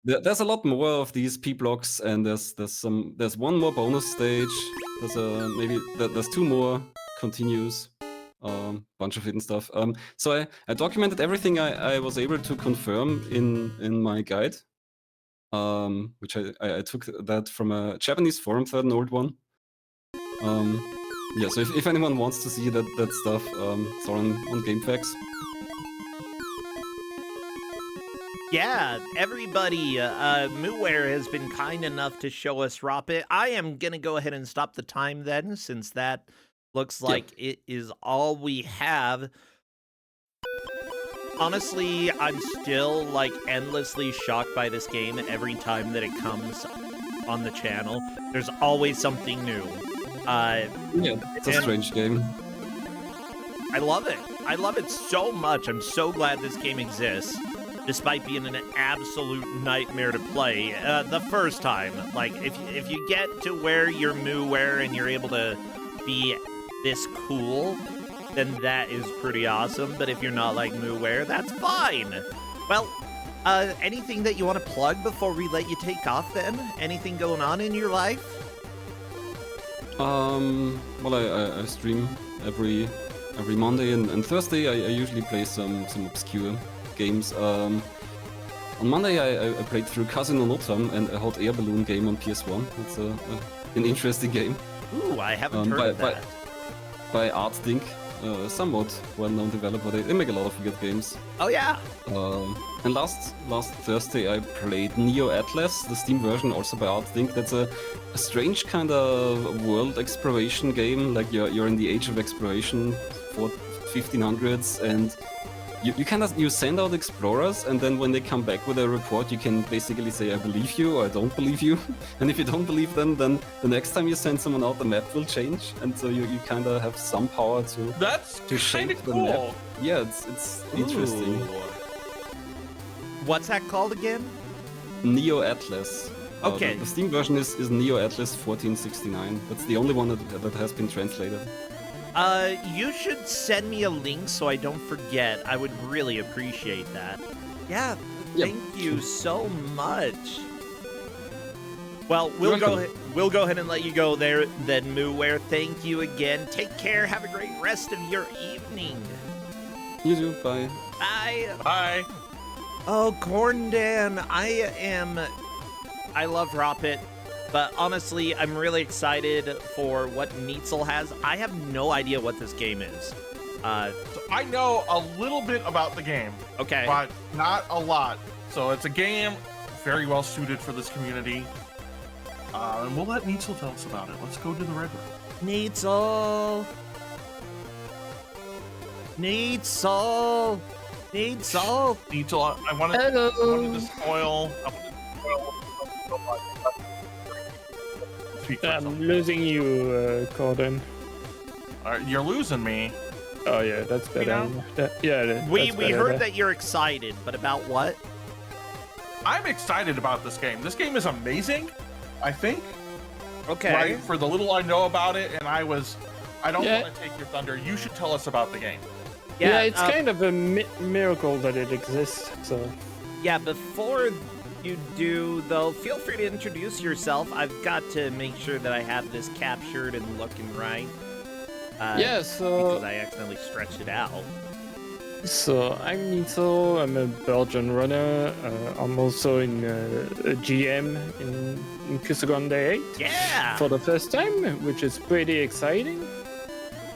There's a lot more of these P blocks, and there's one more bonus stage. There's 2 more continues. Bunch of hidden stuff. So I documented everything I was able to confirm in my guide. Which I took that from a Japanese forum thread, an old one. Yeah, so if anyone wants to see that stuff, it's all on GameFAQs. Yeah, everybody, mooware has been kind enough to show us Ropitt. I am gonna go ahead and stop the time then, since that looks like it is all we have. Honestly, I'm still, like, endlessly shocked by this game every time that it comes on the channel. There's always something new. Yeah, it's a strange game. I love it. I love it so much. I'm so glad this game exists, despite being an absolute nightmare to play the first time. Like, if you get to where you're mooware and you're able to be this cool, then that is pretty awesome. But if you're not like mooware, that's fine. Well, anything that you want to plug before we let you take off then? Anything going on in your life? Well, I stream every Monday and Thursday. I usually play some obscure games. On Monday I played through Casino Notam and a hot air balloon game on PS1. It's an interesting game. Ooh, I haven't heard of that. By Arzette, somewhat well-known developer. They make a lot of weird games. Oh yeah. And last Thursday I played Neo Atlas, the Steam version, also by Arzette. That's a strange kind of world exploration game. Like you're in the age of exploration for 1500s, and you send out explorers, and then when they come back with a report, you can basically say I believe you or I don't believe you. And if you don't believe them, then the next time you send someone out, the map will change, and so you kind of have some power to shape the map. Yeah, it's interesting. What's that called again? Neo Atlas. Okay. The Steam version is Neo Atlas 1469. That's the only one that has been translated. You should send me a link so I don't forget. I would really appreciate that. Yeah, thank you so much. Well, we'll go ahead and let you go there then, mooware. Thank you again. Take care. Have a great rest of your evening. You too. Bye. Bye. Bye. Oh, Corndan, I love Ropitt, but honestly, I'm really excited for what Neetsel has. I have no idea what this game is. So I know a little bit about the game. Okay. But not a lot. So it's a game very well suited for this community. And we'll let Neetsel tell us about it. Let's go to the red room. Neetsel! Neetsel! Neetsel! Neetsel, I wanted to spoil. I'm losing you, Corndan. You're losing me. Oh yeah, that's better. We heard that you're excited, but about what? I'm excited about this game. This game is amazing, I think. Okay. Right? For the little I know about it, and I don't want to take your thunder. You should tell us about the game. Yeah, it's kind of a miracle that it exists, so... Yeah, before you do, though, feel free to introduce yourself. I've got to make sure that I have this captured and looking right. Because I accidentally stretched it out. So, I'm Neetsel, I'm a Belgian runner. I'm also in a GM in Corndan 8. Yeah! For the first time, which is pretty exciting.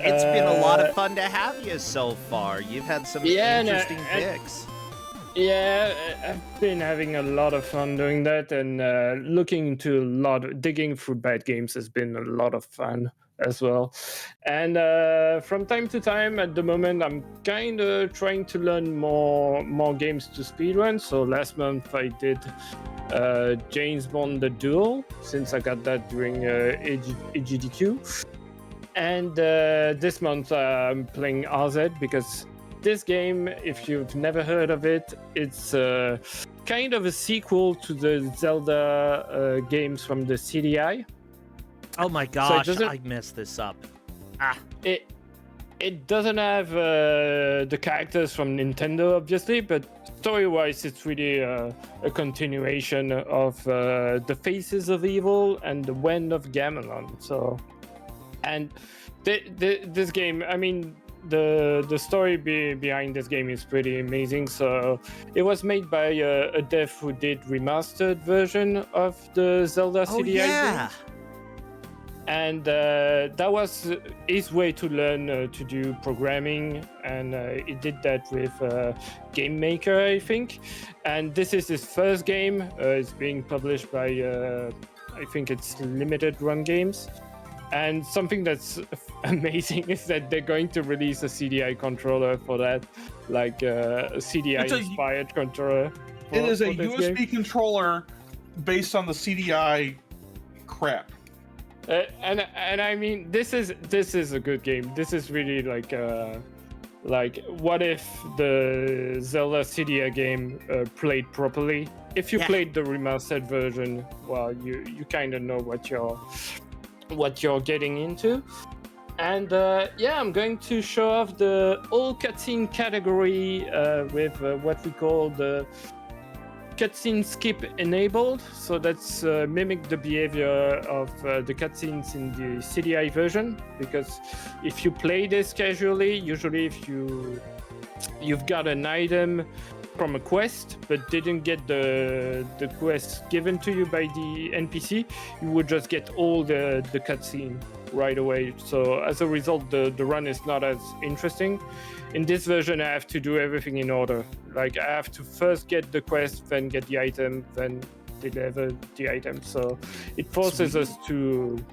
It's been a lot of fun to have you so far. You've had some interesting picks. Yeah, I've been having a lot of fun doing that, and digging through bad games has been a lot of fun as well. And from time to time, at the moment, I'm kind of trying to learn more games to speedrun. So last month I did James Bond: The Duel, since I got that during AGDQ. And this month I'm playing Arzette, because this game, if you've never heard of it, it's kind of a sequel to the Zelda games from the CDI. Oh my gosh, doesn't- I messed this up. It doesn't have the characters from Nintendo, obviously, but story-wise, it's really a continuation of the Faces of Evil and the Wind of Gamelon. So, and this game, I mean, the story behind this game is pretty amazing. So, it was made by a dev who did remastered version of the Zelda Oh CDI yeah. games. And that was his way to learn to do programming, and he did that with Game Maker, I think. And this is his first game. It's being published by, I think it's Limited Run Games. And something that's amazing is that they're going to release a CDI controller for that, like a CDI-inspired controller. It is a for this USB game. controller based on the CDI crap. And I mean, this is a good game. This is really like what if the Zelda CDI game played properly? If you played the remastered version, well, you kind of know what you're getting into. And I'm going to show off the all cutscene category with what we call the cutscene skip enabled. So that's mimic the behavior of the cutscenes in the CDI version, because if you play this casually, usually if you've got an item from a quest but didn't get the quest given to you by the NPC, you would just get all the cutscene right away. So as a result, the run is not as interesting. In this version, I have to do everything in order. Like, I have to first get the quest, then get the item, then deliver the item. So it forces us to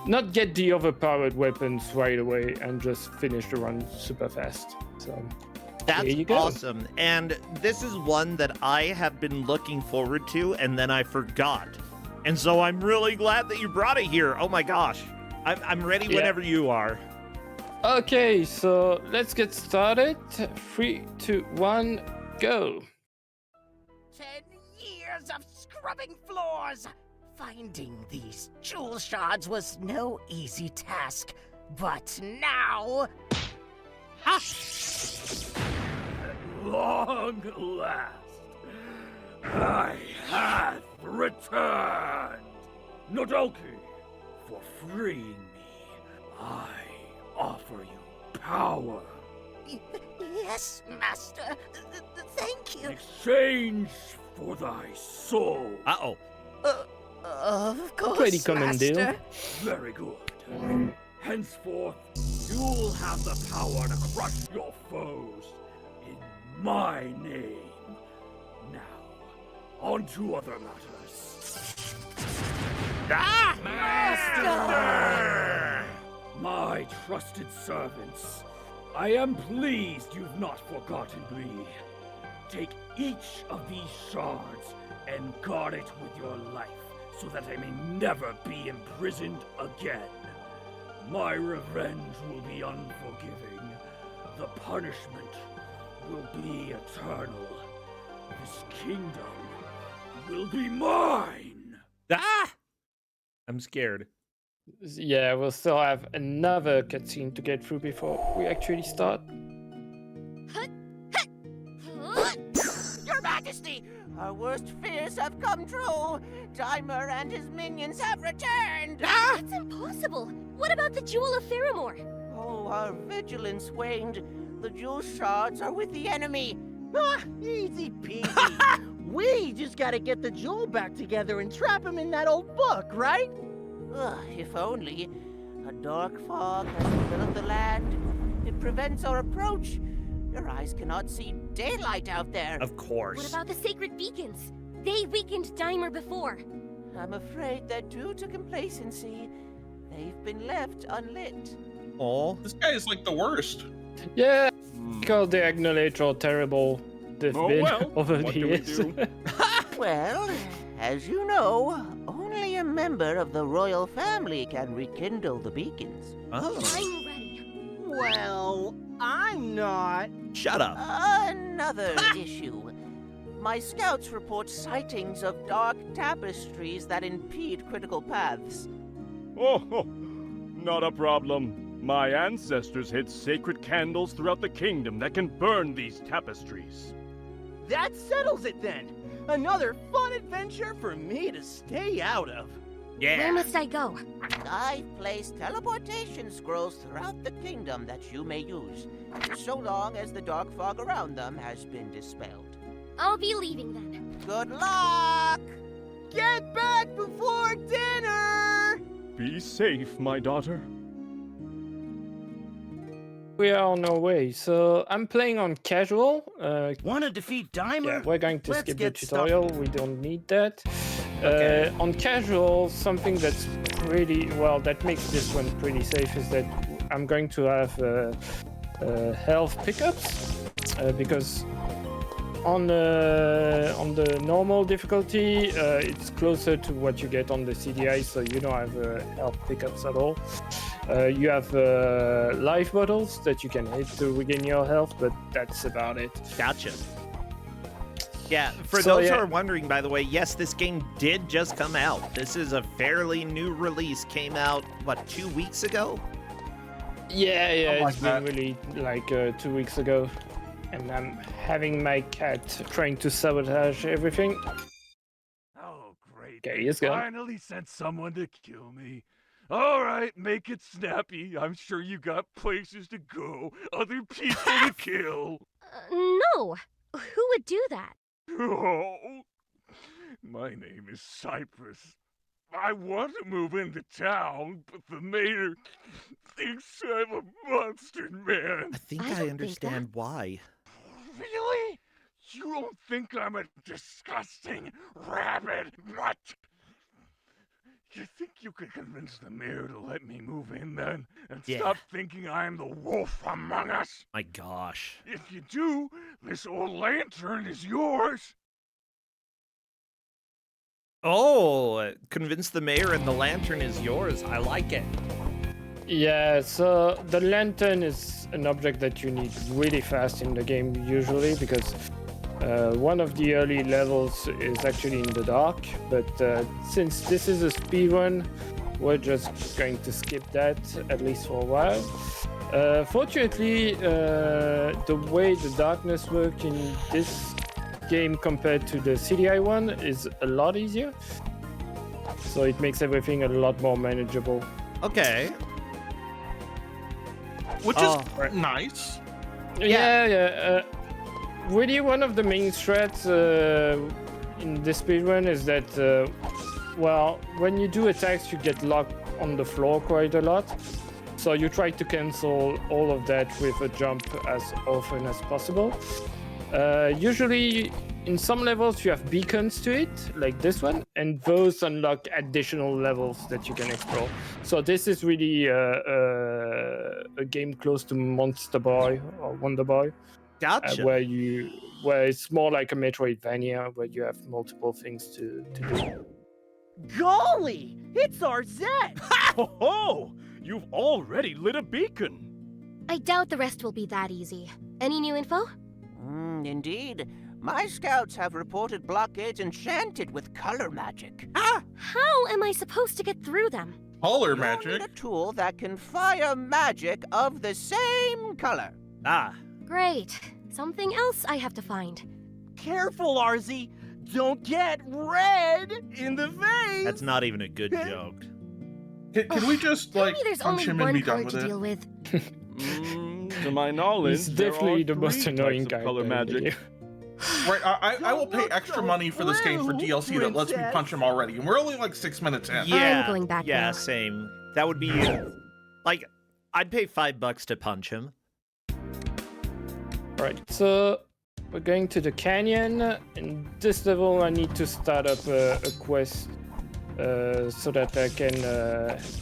not get the overpowered weapons right away and just finish the run super fast. So That's there you go. awesome. And this is one that I have been looking forward to, and then I forgot. And so I'm really glad that you brought it here. Oh my gosh. I'm ready whenever you are. Okay, so let's get started. 3, 2, 1, go. 10 years of scrubbing floors. Finding these jewel shards was no easy task, but now... At long last, I have returned. Nodoki, for freeing me, I offer you power. Yes, Master. Thank In you. exchange for thy soul. Uh-oh. Of course, Pretty common deal. Master. Very good. Henceforth, you'll have the power to crush your foes in my name. Now, on to other matters. Ah! Master! My trusted servants, I am pleased you've not forgotten me. Take each of these shards and guard it with your life, so that I may never be imprisoned again. My revenge will be unforgiving. The punishment will be eternal. This kingdom will be mine! Ah! I'm scared. Yeah, we'll still have another cutscene to get through before we actually start. Your Majesty, our worst fears have come true. Daimer and his minions have returned. That's impossible. What about the Jewel of Faramore? Oh, our vigilance waned. The jewel shards are with the enemy. Easy peasy. We just gotta get the jewel back together and trap him in that old book, right? If only. A dark fog has enveloped the land. It prevents our approach. Your eyes cannot see daylight out there. Of course. What about the sacred beacons? They weakened Daimer before. I'm afraid that due to complacency, they've been left unlit. Oh. This guy is like the worst. Yeah, because they acknowledge how terrible they've Oh, been well, over what the do we years. do? Well, as you know, only a member of the royal family can rekindle the beacons. Oh. I'm ready. Well, I'm not. Shut up. Another issue. My scouts report sightings of dark tapestries that impede critical paths. Oh, not a problem. My ancestors hid sacred candles throughout the kingdom that can burn these tapestries. That settles it then. Another fun adventure for me to stay out of. Where must I go? I've placed teleportation scrolls throughout the kingdom that you may use, so long as the dark fog around them has been dispelled. I'll be leaving then. Good luck! Get back before dinner! Be safe, my daughter. We are on our way. So I'm playing on casual. Want to defeat Dimer? Yeah, we're going to Let's skip the get tutorial. We don't need that. Okay. On casual, something that's pretty well that makes this one pretty safe is that I'm going to have health pickups because on the normal difficulty it's closer to what you get on the CDI, so you don't have health pickups at all. You have life bottles that you can hit to regain your health, but that's about it. Gotcha. Yeah, for So, those yeah. who are wondering, by the way, yes, this game did just come out. This is a fairly new release. Came out, what, 2 weeks ago? Yeah, Something it's like been really like 2 weeks ago, and I'm having my cat trying to sabotage everything. Oh, great. Okay, he's gone. Finally sent someone to kill me. All right, make it snappy. I'm sure you got places to go, other people to kill. No. Who would do that? Oh, my name is Cypress. I want to move into town, but the mayor thinks I'm a monster man. I think I I, don't think understand why. Really? You don't think I'm a disgusting rabid mutt? You think you could convince the mayor to let me move in then? And Yeah. stop thinking I'm the wolf among us? My gosh. If you do, this old lantern is yours. Oh, convince the mayor and the lantern is yours. I like it. Yeah, so the lantern is an object that you need really fast in the game usually because one of the early levels is actually in the dark, but since this is a speedrun, we're just going to skip that, at least for a while. Fortunately, the way the darkness works in this game compared to the CDI one is a lot easier, so it makes everything a lot more manageable. Okay. Which Oh, is nice. Yeah. Really, one of the main threats in this speedrun is that, well, when you do attacks, you get locked on the floor quite a lot. So you try to cancel all of that with a jump as often as possible. Usually, in some levels, you have beacons to it, like this one, and those unlock additional levels that you can explore. So this is really a game close to Monster Boy or Wonder Boy. Gotcha. Where it's more like a Metroidvania where you have multiple things to do. Golly, it's Arzette! Oh, you've already lit a beacon. I doubt the rest will be that easy. Any new info? Indeed. My scouts have reported blockades enchanted with color magic. How am I supposed to get through them? Color You'll magic. need a tool that can fire magic of the same color. Ah, Great. Something else I have to find. Careful, Arzy! Don't get red in the face! that's not even a good joke. Can we just Tell like me there's punch only him and one be done color with to it? deal with. To my knowledge, He's there definitely are the most 3 annoying types of guy. color in the magic. game. Right, I will Don't pay look extra so money for this game for blue, DLC that lets me princess. punch him already, and we're only like 6 minutes in. Yeah. going back Yeah, now. same. That would be like I'd pay $5 to punch him. Right, so we're going to the canyon. In this level, I need to start up a quest so that I can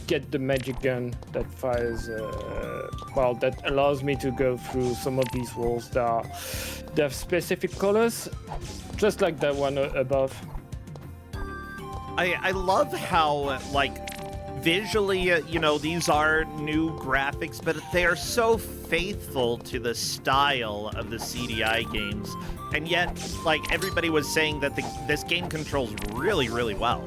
get the magic gun that fires, well, that allows me to go through some of these walls that have specific colors, just like that one above. I love how like visually, these are new graphics, but they are so faithful to the style of the CDI games. And yet, like, everybody was saying that this game controls really, really well.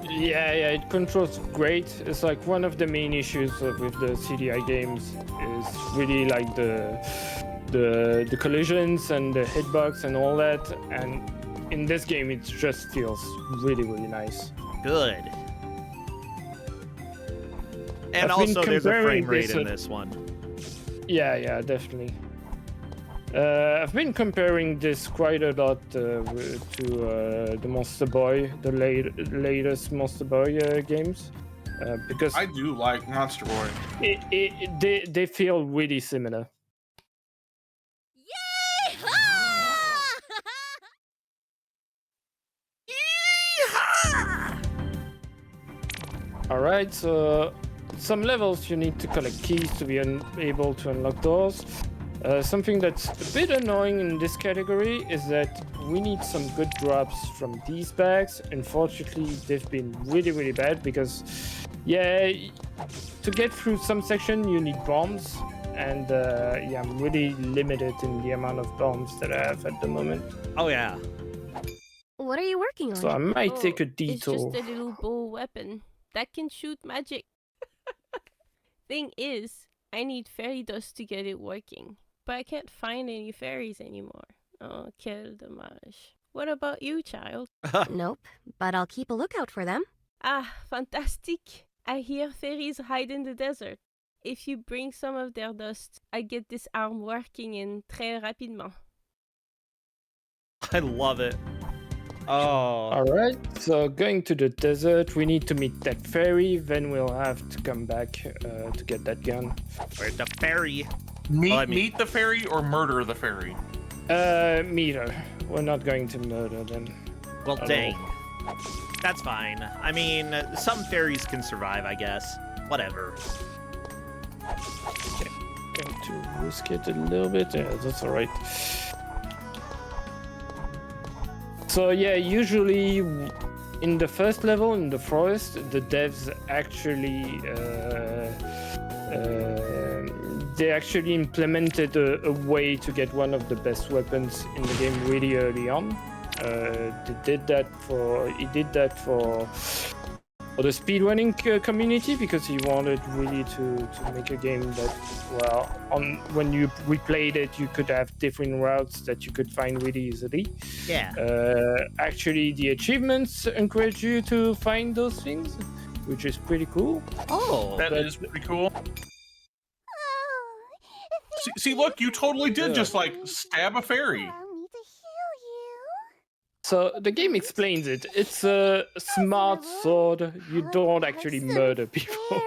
Yeah, it controls great. It's like one of the main issues with the CDI games is really like the collisions and the hitbox and all that. And in this game, it just feels really, really nice. Good. And also, there's a frame rate in this one. Yeah, definitely. I've been comparing this quite a lot to the Monster Boy, the latest Monster Boy games, because I do like Monster Boy. They feel really similar. All right, so some levels you need to collect keys to be able to unlock doors. Something that's a bit annoying in this category is that we need some good drops from these bags. Unfortunately, they've been really, really bad because, to get through some section you need bombs, and I'm really limited in the amount of bombs that I have at the moment. Oh yeah. What are you working on? So I might take a detour. It's just a little bow weapon that can shoot magic. Thing is, I need fairy dust to get it working. But I can't find any fairies anymore. Oh, quel dommage. What about you, child? Nope, but I'll keep a lookout for them. Ah, fantastic. I hear fairies hide in the desert. If you bring some of their dust, I get this arm working in très rapidement. I love it. Oh. All right, so going to the desert, we need to meet that fairy, then we'll have to come back to get that gun. Where's the fairy? Meet the fairy or murder the fairy? Meet her. We're not going to murder them. Well, dang. That's fine. I mean, some fairies can survive, I guess. Whatever. Okay. Going to risk it a little bit. Yeah, that's all right. So yeah, usually in the first level in the forest, the devs actually they actually implemented a way to get one of the best weapons in the game really early on. He did that for the speedrunning community because he wanted really to make a game that, well, when you replayed it, you could have different routes that you could find really easily. Yeah. Actually, the achievements encourage you to find those things, which is pretty cool. Oh, that is pretty cool. See, look, you totally did just like stab a fairy. So the game explains it. It's a smart sword. You don't actually murder people.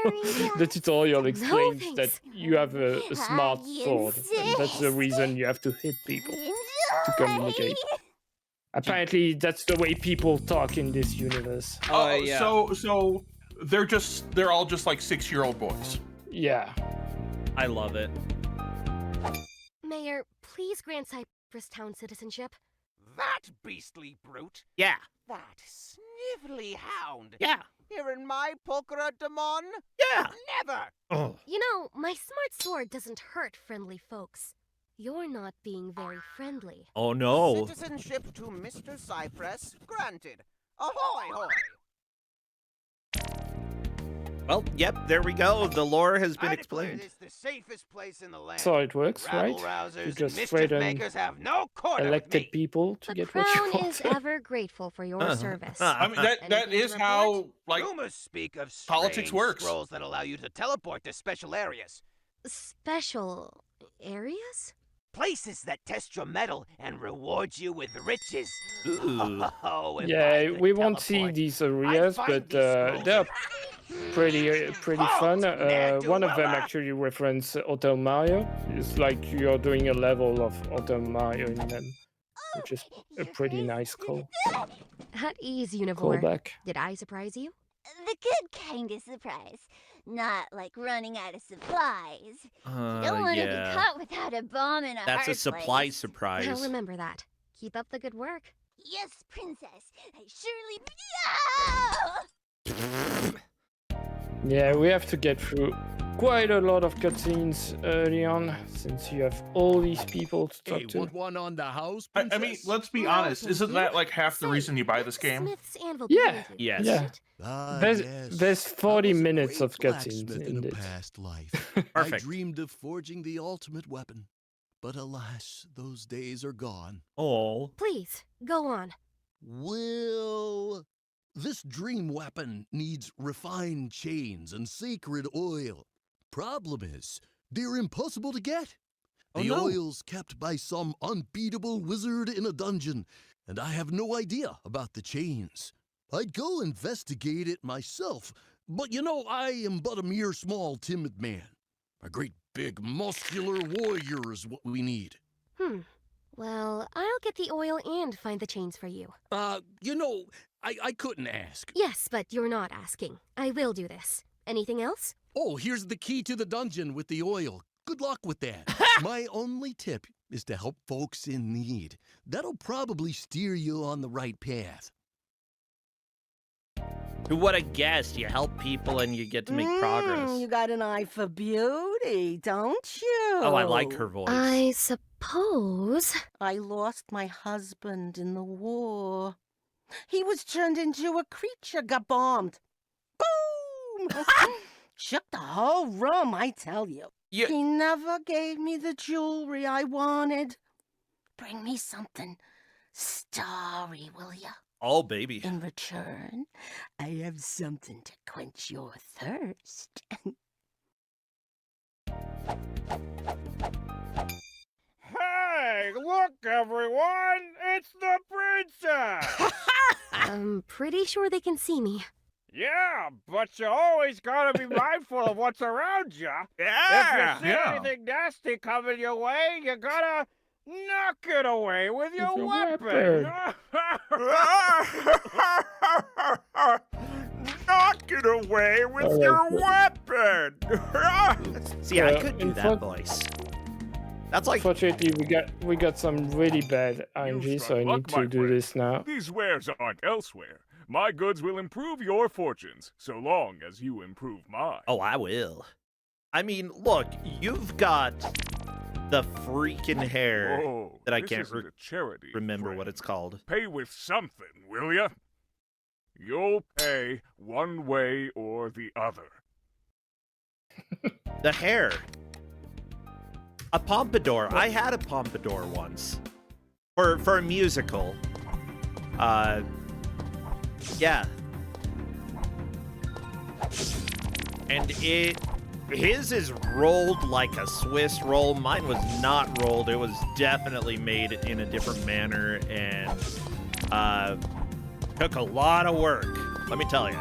The tutorial explains that you have a smart sword. And that's the reason you have to hit people to communicate. Apparently, that's the way people talk in this universe. yeah. So they're all just like 6-year-old boys. Yeah. I love it. Mayor, please grant Cypress Town citizenship. That beastly brute? Yeah. That snivelly hound? Yeah. Here in my Pulchra Demon? Yeah. Never! Oh. You know, my smart sword doesn't hurt friendly folks. You're not being very friendly. Oh no. Citizenship to Mr. Cypress granted. Ahoy hoy! Well, yep, there we go. The lore has been I declare explained. this the safest place in the land. So it works, right? Rabble-rousers You just and threaten mischief-makers have no corner with elected me. people to The get what you Crown want. is ever grateful for your service. I mean, that Anything is to how report? like Rumors speak of politics strange works. scrolls that allow you to teleport to special areas. Special areas? Places that test your mettle and reward you with riches. Ooh. Oh, if I Yeah, could we won't see teleport, these I'd areas, find but these scrolls. they're pretty fun. One of them ne'er-do-well. actually reference Hotel Mario. It's like you're doing a level of Hotel Mario in them, which is a pretty nice At ease, Univore. callback. Did I surprise you? The good kind of surprise. Not like running out of supplies. You don't want to be Yeah. caught without a bomb in a That's a hard supply place. surprise. I'll remember that. Keep up the good work. Yes, princess. I surely... Yeah, we have to get through quite a lot of cutscenes early on, since you have all these people to talk to. Want one on the house, I mean, let's be honest. Isn't that like half the reason you buy this game? Smith's anvil Yeah. behind you, Yes. Yeah. right? There's 40 minutes of cutscenes blacksmith in in a it. past life. Perfect. I dreamed of forging the ultimate weapon, but alas, those days are gone. Oh. Please, go on. Well, this dream weapon needs refined chains and sacred oil. Problem is, they're impossible to get. Oh, The no. oil's kept by some unbeatable wizard in a dungeon, and I have no idea about the chains. I'd go investigate it myself, but you know, I am but a mere small, timid man. A great big, muscular warrior is what we need. Well, I'll get the oil and find the chains for you. You know, I couldn't ask. Yes, but you're not asking. I will do this. Anything else? Oh, here's the key to the dungeon with the oil. Good luck with that. My only tip is to help folks in need. That'll probably steer you on the right path. Who would have guessed? You help people and you get to make progress. You got an eye for beauty, don't you? Oh, I like her voice. I suppose. I lost my husband in the war. He was turned into a creature, got bombed. Boom! Shook the whole room, I tell you. You- He never gave me the jewelry I wanted. Bring me something starry, will ya? Oh, baby. In return, I have something to quench your thirst. Hey, look, everyone! It's the princess! I'm pretty sure they can see me. Yeah, but you always gotta be mindful of what's around you. Yeah. If you see anything nasty coming your way, you gotta knock it away with your weapon. Knock it away with your weapon. See, I could do that voice. That's like Unfortunately, we got some really bad RNG, so I need to do this now. These wares aren't elsewhere. My goods will improve your fortunes, so long as you improve mine. Oh, I will. I mean, look, you've got the freaking hair that I this can't isn't a charity, remember friend. what it's called. Pay with something, will ya? You'll pay one way or the other. The hair. A pompadour. I had a pompadour once. For a musical. Yeah. And his is rolled like a Swiss roll. Mine was not rolled. It was definitely made in a different manner and took a lot of work, let me tell you.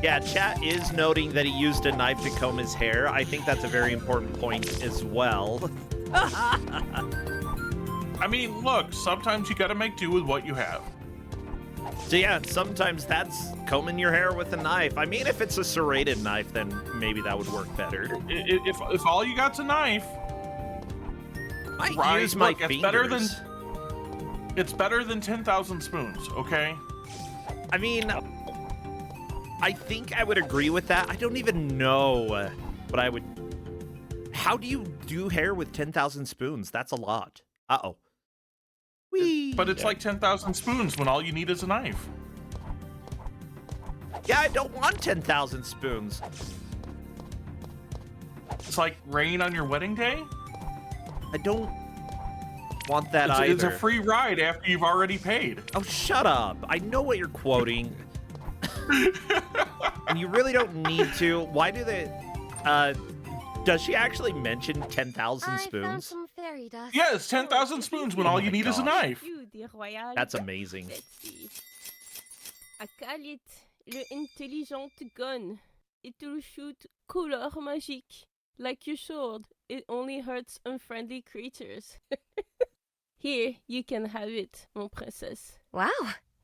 Yeah, chat is noting that he used a knife to comb his hair. I think that's a very important point as well. I mean, look, sometimes you gotta make do with what you have. So yeah, sometimes that's combing your hair with a knife. I mean, if it's a serrated knife, then maybe that would work better. If all you got's a knife, I use my fingers. It's better than 10,000 spoons, okay? I mean, I think I would agree with that. I don't even know what I would... How do you do hair with 10,000 spoons? That's a lot. Uh-oh. Whee! But it's like 10,000 spoons when all you need is a knife. Yeah, I don't want 10,000 spoons. It's like rain on your wedding day? I don't want that either. It's a free ride after you've already paid. Oh, shut up. I know what you're quoting. And you really don't need to. Why do they... does she actually mention 10,000 I found spoons? some fairy dust. Yeah, it's 10,000 spoons when all you need is a knife. That's amazing. Let's see. I call it le intelligent gun. It will shoot couleur magique. Like your sword, it only hurts unfriendly creatures. Here, you can have it, mon princess. Wow,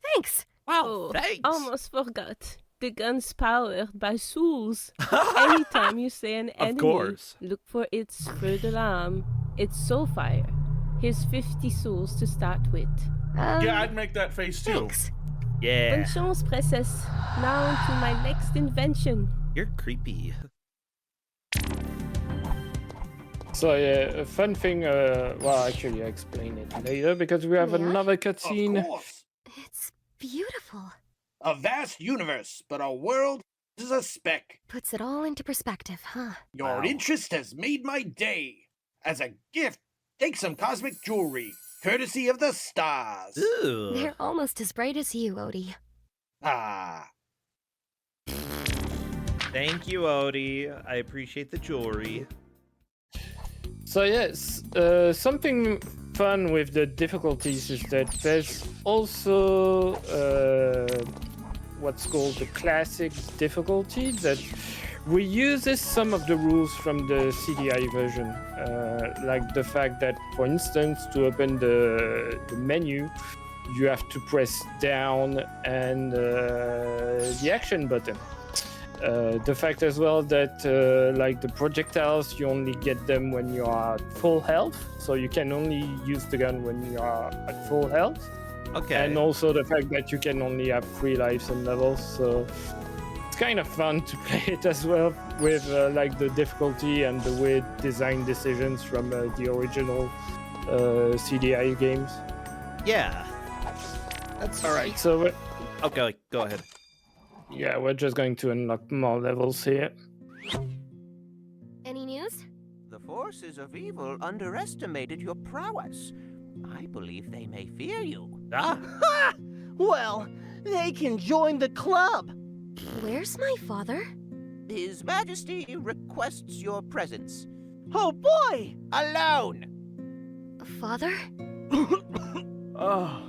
thanks. Wow, thanks. Almost forgot. The gun's powered by souls. Anytime you say an enemy, course. look for its feu de lame. It's soulfire. Here's 50 souls to start with. Yeah, I'd make that face too. Thanks. Yeah. Bonne chance, princess. Now to my next invention. You're creepy. So yeah, a fun thing. Well, actually, I explain it later because we have Yeah? another cutscene. Of course. It's beautiful. A vast universe, but our world is a speck. Puts it all into perspective, huh? Your interest has made my day. As a gift, take some cosmic jewelry, courtesy of the stars. Ooh. They're almost as bright as you, Odie. Ah. Thank you, Odie. I appreciate the jewelry. So yes, something fun with the difficulties is that there's also what's called the classic difficulty that reuses some of the rules from the CDI version, like the fact that, for instance, to open the menu, you have to press down and the action button. The fact as well that like the projectiles, you only get them when you are at full health, so you can only use the gun when you are at full health. Okay. And also the fact that you can only have 3 lives and levels, so it's kind of fun to play it as well with like the difficulty and the weird design decisions from the original CDI games. Yeah. That's all right. So okay, go ahead. Yeah, we're just going to unlock more levels here. Any news? The forces of evil underestimated your prowess. I believe they may fear you. Ah. Ha! Well, they can join the club. Where's my father? His Majesty requests your presence. Oh boy! Alone! Father? Ah,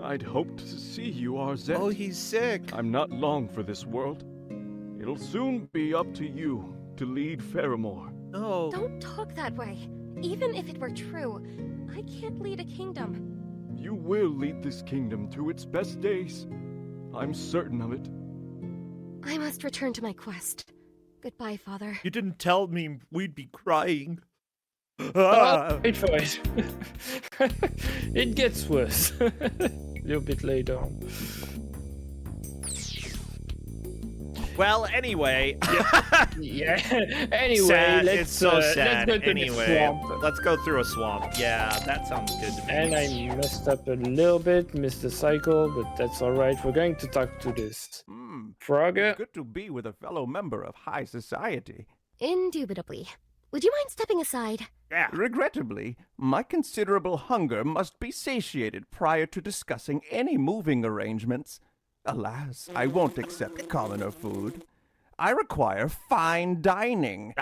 I'd hoped to see you, Arzette. Oh, he's sick. I'm not long for this world. It'll soon be up to you to lead Faramore. No. Don't talk that way. Even if it were true, I can't lead a kingdom. You will lead this kingdom to its best days. I'm certain of it. I must return to my quest. Goodbye, Father. You didn't tell me we'd be crying. Wait for it. It gets worse. A little bit later on. Well, anyway. Yeah. Anyway, sad. let's, It's so let's sad. go to Anyway, the swamp. let's go through a swamp. Yeah, that sounds good to me. And I messed up a little bit, missed the cycle, but that's alright. We're going to talk to this Frogger. Good to be with a fellow member of high society. Indubitably. Would you mind stepping aside? Yeah. Regrettably, my considerable hunger must be satiated prior to discussing any moving arrangements. Alas, I won't accept commoner food. I require fine dining.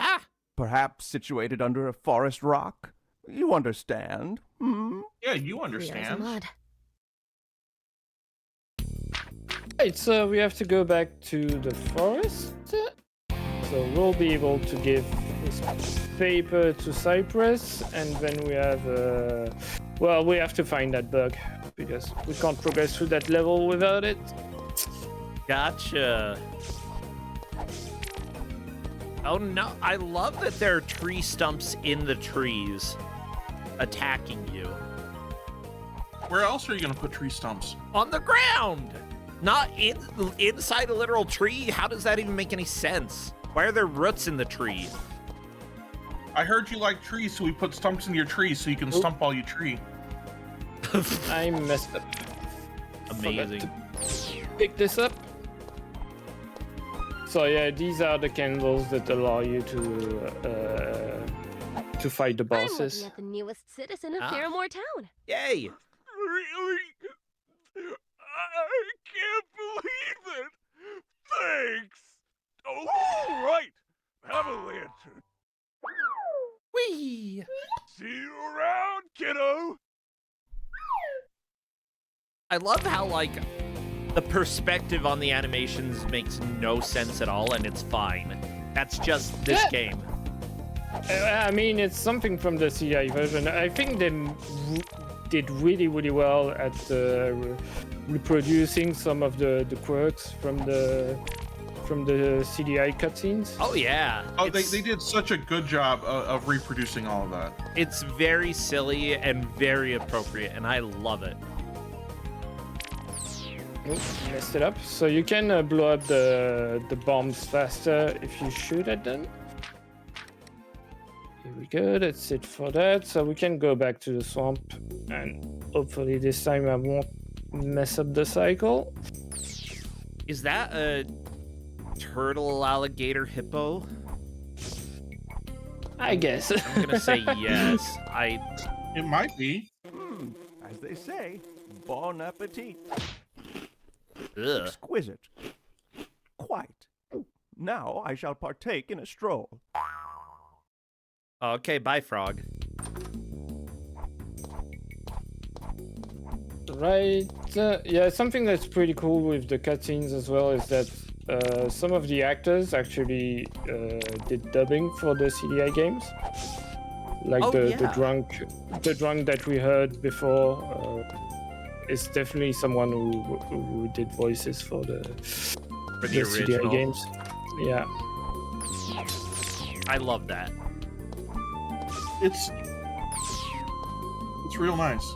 Perhaps situated under a forest rock. You understand? Hmm? Yeah, you understand. Right, so we have to go back to the forest. So we'll be able to give this paper to Cypress, and then we have, well, we have to find that bug, because we can't progress through that level without it. Gotcha. Oh no, I love that there are tree stumps in the trees attacking you. Where else are you going to put tree stumps? On the ground! Not inside a literal tree? How does that even make any sense? Why are there roots in the tree? I heard you like trees, so we put stumps in your tree so you can stump all your tree. I messed up. Amazing. Forgot to pick this up. So yeah, these are the candles that allow you to fight the I'm bosses. looking at the newest citizen of Ah. Faramore Town. Yay! Really? I can't believe it! Thanks! Oh, right! Have a lantern. Whee! See you around, kiddo! I love how, like, the perspective on the animations makes no sense at all, and it's fine. That's just this game. I mean, it's something from the CI version. I think they did really, really well at reproducing some of the quirks from the CDI cutscenes. Oh yeah. Oh, they did such a good job of reproducing all of that. It's very silly and very appropriate, and I love it. Oops, messed it up. So you can blow up the bombs faster if you shoot at them. Here we go, that's it for that. So we can go back to the swamp, and hopefully this time I won't mess up the cycle. Is that a turtle, alligator, hippo? I guess. I'm gonna say yes. It might be. As they say, bon appetit. Ugh. Exquisite. Quite. Now I shall partake in a stroll. Okay, bye, frog. Right. Yeah, something that's pretty cool with the cutscenes as well is that some of the actors actually did dubbing for the CDI games. Like the drunk that we heard before is definitely someone who did voices for the CDI games. Yeah. I love that. It's real nice.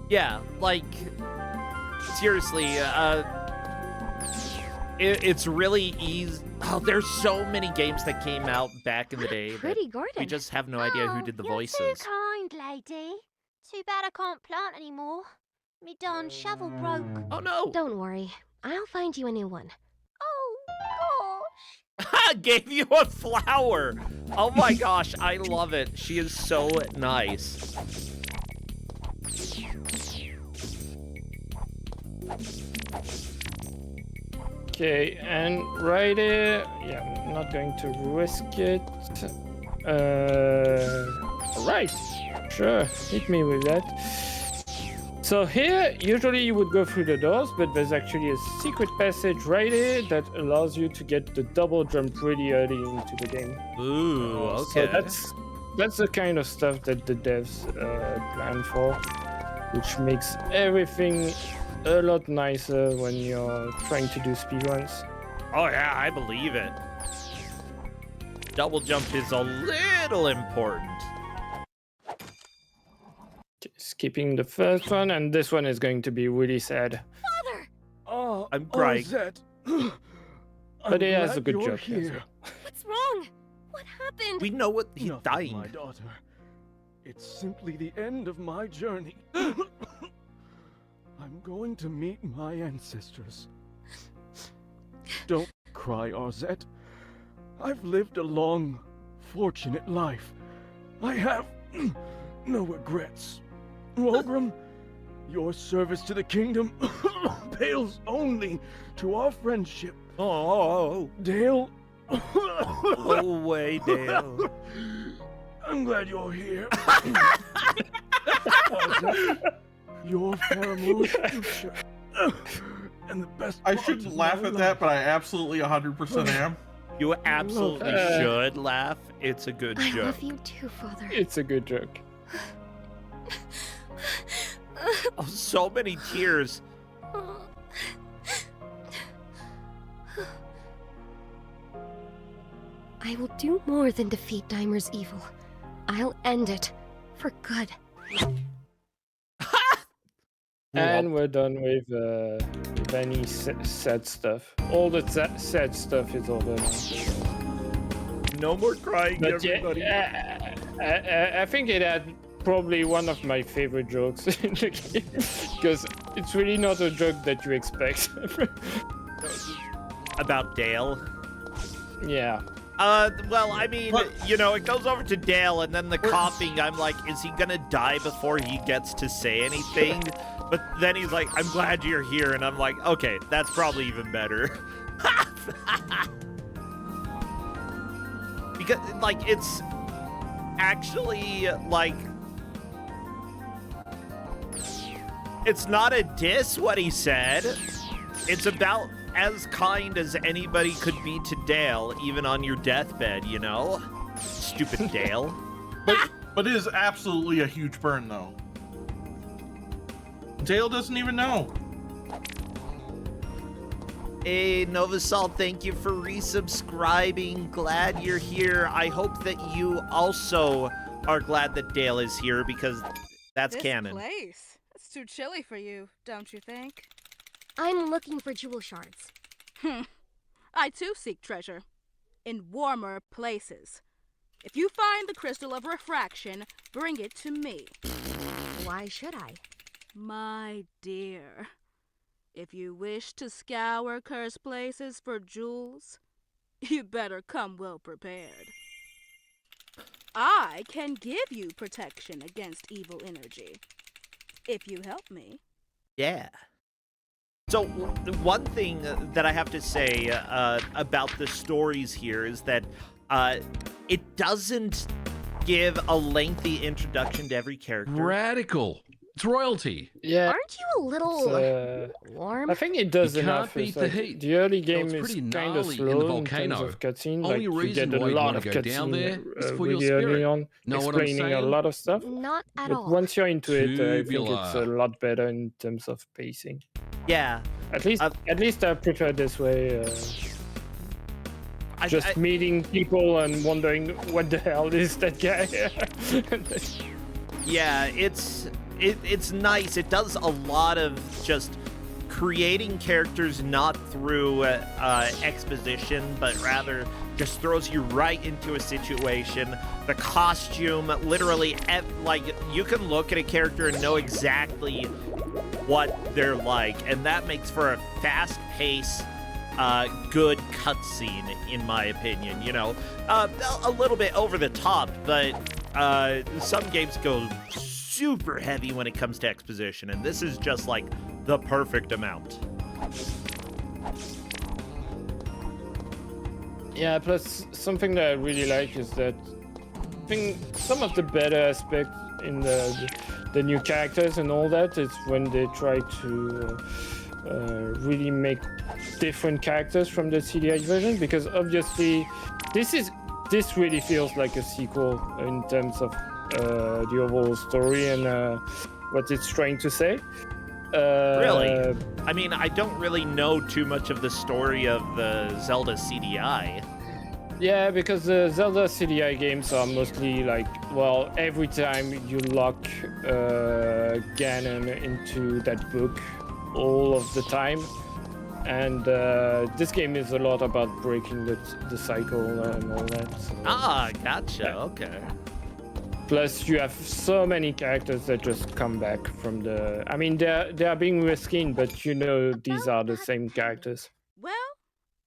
Yeah, like, seriously, it's really easy. Oh, there's so many games that came out back in the day that Pretty Gordon. we just have no idea who did the voices. You're too kind, lady. Too bad I can't plant anymore. Me darn shovel broke. Oh no! Don't worry. I'll find you a new one. Oh, gosh. Gave you a flower! Oh my gosh, I love it. She is so nice. Okay, and right here, yeah, I'm not going to risk it. Right, sure, hit me with that. So here, usually you would go through the doors, but there's actually a secret passage right here that allows you to get the double jump pretty early into the game. Ooh, okay. So that's the kind of stuff that the devs plan for, which makes everything a lot nicer when you're trying to do speedruns. Oh yeah, I believe it. Double jump is a little important. Skipping the first one, and this one is going to be really sad. Father! Oh, I'm crying. Arzette. But he has a glad good you're joke. here. What's wrong? What happened? We know what he's Nothing, dying. my daughter. It's simply the end of my journey. I'm going to meet my ancestors. Don't cry, Arzette. I've lived a long, fortunate life. I have no regrets. Walgrim, your service to the kingdom pales only to our friendship. Oh, Dale. go away, Dale. I'm glad you're here. Your Faramore's future. And the best I part shouldn't of laugh my at life. that, but I absolutely 100% am. You absolutely should laugh. It's a good I joke. love you too, Father. It's a good joke. Oh, so many tears. I will do more than defeat Daimer's evil. I'll end it. For good. And we're done with any sad stuff. All the sad stuff is over now. No more crying, But everybody. I think it had probably one of my favorite jokes in the game. Because it's really not a joke that you expect. About Dale? Yeah. Well, I mean, you know, it goes over to Dale, and then the coughing, I'm like, is he gonna die before he gets to say anything? But then he's like, I'm glad you're here, and I'm like, okay, that's probably even better. Because, like, it's actually, like, it's not a diss what he said. It's about as kind as anybody could be to Dale, even on your deathbed, you know? Stupid Dale. But it is absolutely a huge burn, though. Dale doesn't even know. Hey, Novasol, thank you for resubscribing. Glad you're here. I hope that you also are glad that Dale is here, because that's this canon. Place. It's too chilly for you, don't you think? I'm looking for jewel shards. I too seek treasure. In warmer places. If you find the crystal of refraction, bring it to me. Why should I? My dear, if you wish to scour cursed places for jewels, you better come well prepared. I can give you protection against evil energy, if you help me. Yeah. So one thing that I have to say about the stories here is that it doesn't give a lengthy introduction to every character. Radical. It's royalty. Yeah. Aren't you a little warm? I think it does You can't enough. beat It's the like, heat. the early So game it's is pretty kind of gnarly slow in the in volcano. terms of cutscene. Only Like, you reason get a why you'd lot wanna of go down cutscene there is for really your early spirit. on, Know what I'm explaining a saying? lot of stuff. Not at But all. once you're into it, I think it's a Tubular. lot better in terms of pacing. Yeah. At least I prefer it this way. Just meeting people and wondering what the hell is that guy. Yeah, it's nice. It does a lot of just creating characters not through exposition, but rather just throws you right into a situation. The costume, literally, like, you can look at a character and know exactly what they're like, and that makes for a fast-paced, good cutscene, in my opinion. You know, a little bit over the top, but some games go super heavy when it comes to exposition, and this is just like the perfect amount. Yeah, plus something that I really like is that I think some of the better aspects in the new characters and all that is when they try to really make different characters from the CDI version, because obviously this really feels like a sequel in terms of the overall story and what it's trying to say. Really? I mean, I don't really know too much of the story of the Zelda CDI. Yeah, because the Zelda CDI games are mostly like, well, every time you lock Ganon into that book all of the time. And this game is a lot about breaking the cycle and all that. So, Ah, gotcha. Okay. plus, you have so many characters that just come back from the... I mean, they are being reskinned, but you know these are the same characters. Well,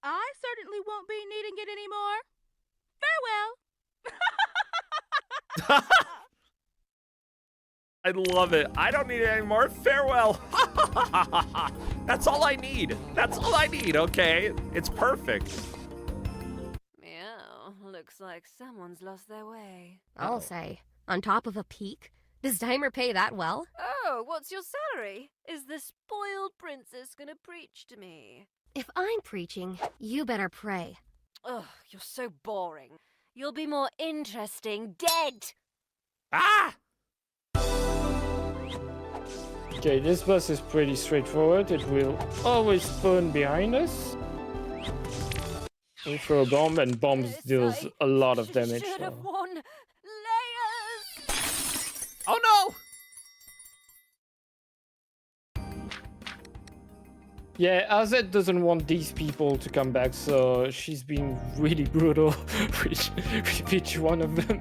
I certainly won't be needing it anymore. Farewell. I love it. I don't need it anymore. Farewell. That's all I need. That's all I need, okay? It's perfect. Meow. Looks like someone's lost their way. I'll say. On top of a peak? Does Dimer pay that well? Oh, what's your salary? Is the spoiled princess gonna preach to me? If I'm preaching, you better pray. Ugh, you're so boring. You'll be more interesting dead. Ah! Okay, this boss is pretty straightforward. It will always spawn behind us. We throw a bomb, and bombs deals a lot of damage. Should have So. worn layers. Oh no! Yeah, Arzette doesn't want these people to come back, so she's been really brutal with each one of them.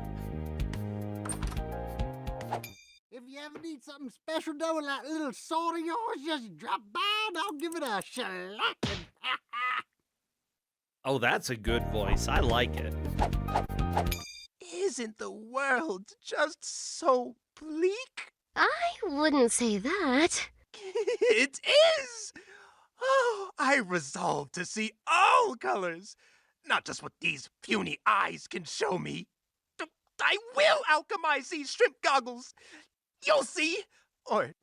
If you ever need something special done with that little sword of yours, just drop by and I'll give it a shellacking. Oh, that's a good voice. I like it. Isn't the world just so bleak? I wouldn't say that. It is! Oh, I resolve to see all colors, not just what these puny eyes can show me. I will alchemize these shrimp goggles. You'll see. Or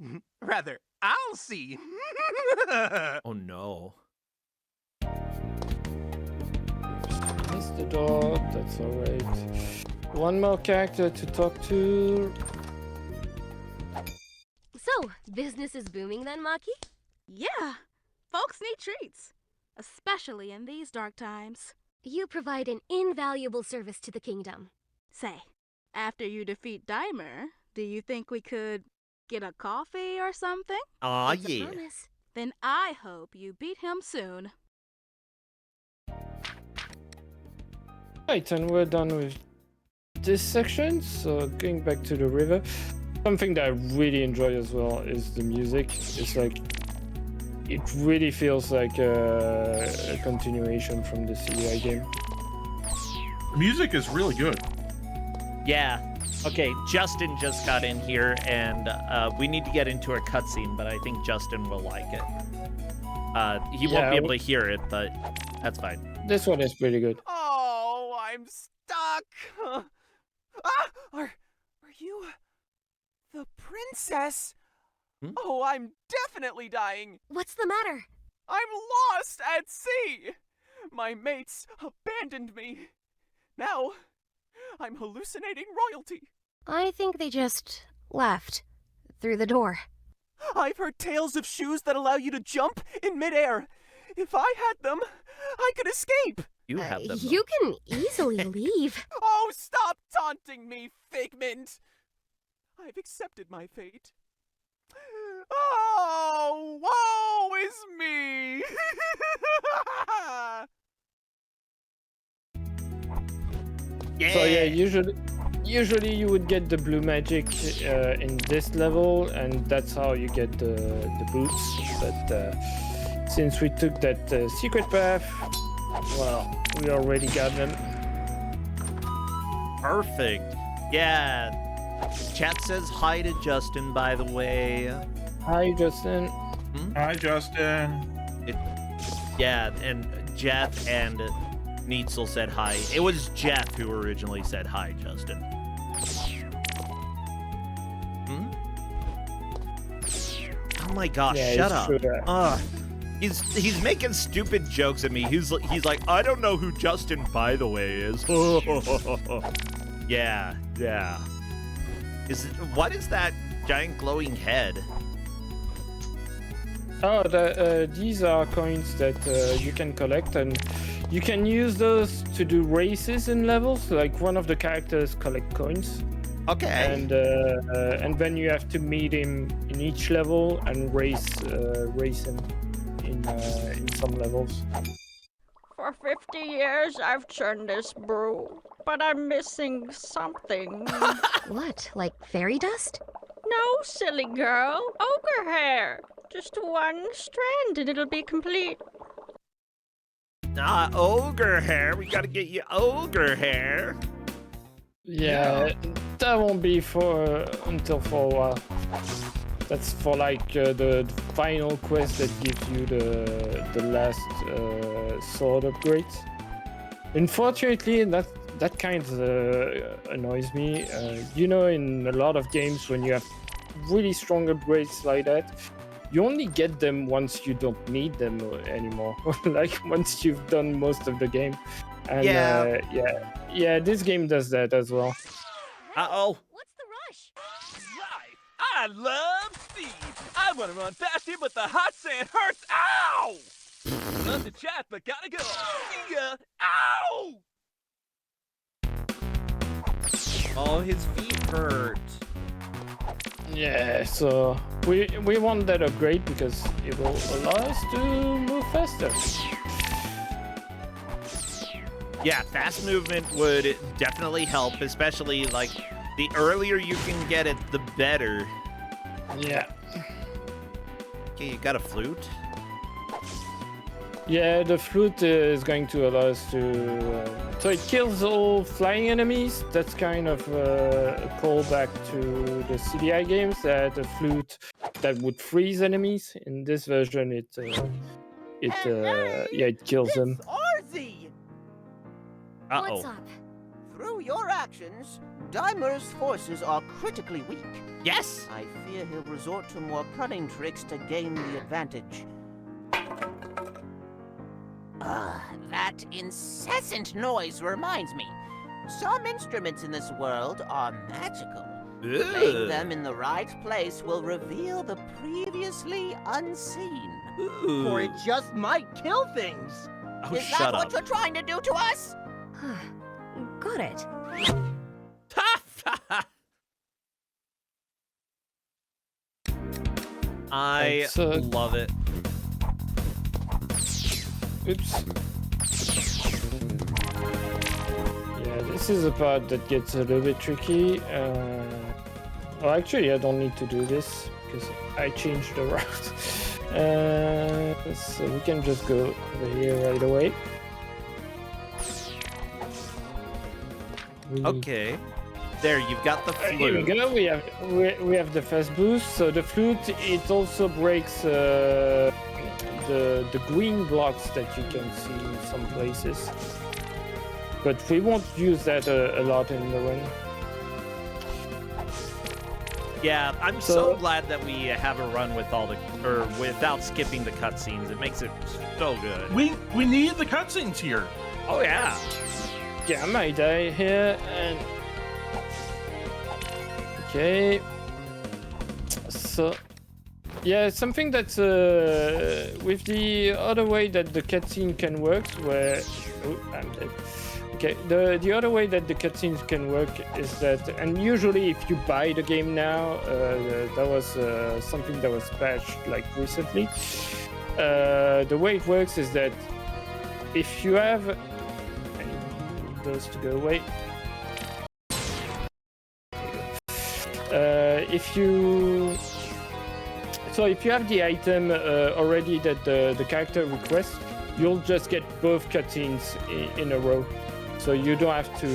rather, I'll see. Oh no. Missed the door, that's alright. One more character to talk to. So, business is booming then, Maki? Yeah, folks need treats, especially in these dark times. You provide an invaluable service to the kingdom. Say, after you defeat Dimer, do you think we could get a coffee or something? Aw, It's a yeah. promise. Then I hope you beat him soon. Right, and we're done with this section. So going back to the river, something that I really enjoy as well is the music. It's like, it really feels like a continuation from the CDI game. The music is really good. Yeah. Okay, Justin just got in here, and we need to get into a cutscene, but I think Justin will like it. He won't be able to hear it, but that's fine. This one is pretty good. Oh, I'm stuck. Are you the princess? Oh, I'm definitely dying. What's the matter? I'm lost at sea. My mates abandoned me. Now, I'm hallucinating royalty. I think they just left through the door. I've heard tales of shoes that allow you to jump in midair. If I had them, I could escape. You have them. You can easily leave. Oh, stop taunting me, Figment. I've accepted my fate. Oh, woe is me. Yeah. So yeah, usually you would get the blue magic in this level, and that's how you get the boots. But since we took that secret path, well, we already got them. Perfect. Yeah. Chat says hi to Justin, by the way. Hi, Justin. Hi, Justin. Yeah, and Jeff and Neetsel said hi. It was Jeff who originally said hi, Justin. Oh my gosh, Yeah, shut it's up. true. He's making stupid jokes at me. He's like, I don't know who Justin, by the way, is. Yeah. What is that giant glowing head? Oh, these are coins that you can collect, and you can use those to do races in levels. Like one of the characters collect coins. Okay. And then you have to meet him in each level and race him in some levels. For 50 years, I've churned this brew, but I'm missing something. What, like fairy dust? No, silly girl. Ogre hair. Just one strand and it'll be complete. Ogre hair. We gotta get you ogre hair. Yeah, that won't be until for a while. That's for like the final quest that gives you the last sword upgrades. Unfortunately, that kind of annoys me. In a lot of games when you have really strong upgrades like that, you only get them once you don't need them anymore. Like once you've done most of the game. And yeah, this game does that as well. Uh-oh. What's the rush? I love speed. I want to run faster, but the hot sand hurts. Ow! Love to chat, but gotta go. See ya. Ow! Oh, his feet hurt. Yeah, so we want that upgrade because it will allow us to move faster. Yeah, fast movement would definitely help, especially like the earlier you can get it, the better. Yeah. Okay, you got a flute? Yeah, the flute is going to allow us to... so it kills all flying enemies. That's kind of a callback to the CDI games. The flute that would freeze enemies. In this version, it kills them. Arzette! What's up? Through your actions, Daimer's forces are critically weak. Yes! I fear he'll resort to more cunning tricks to gain the advantage. That incessant noise reminds me. Some instruments in this world are magical. Playing them in the right place will reveal the previously unseen. Or it just might kill things. Oh, Is that what you're trying to do to us? Got it. I love it. Oops. Yeah, this is a part that gets a little bit tricky. Oh, actually, I don't need to do this because I changed the route. So we can just go over here right away. Okay. There, you've got the flute. Here we go. We have the fast boost. So the flute, it also breaks the green blocks that you can see in some places. But we won't use that a lot in the run. Yeah, I'm so glad that we have a run with without skipping the cutscenes. It makes it so good. We need the cutscenes here. Oh yeah. Yeah, I might die here and okay. So yeah, something that's with the other way that the cutscene can work, where I'm dead. Okay, the other way that the cutscenes can work is that, and usually if you buy the game now, that was something that was patched like recently. The way it works is that if you have, I need those to go away. If you have the item already that the character requests, you'll just get both cutscenes in a row. So you don't have to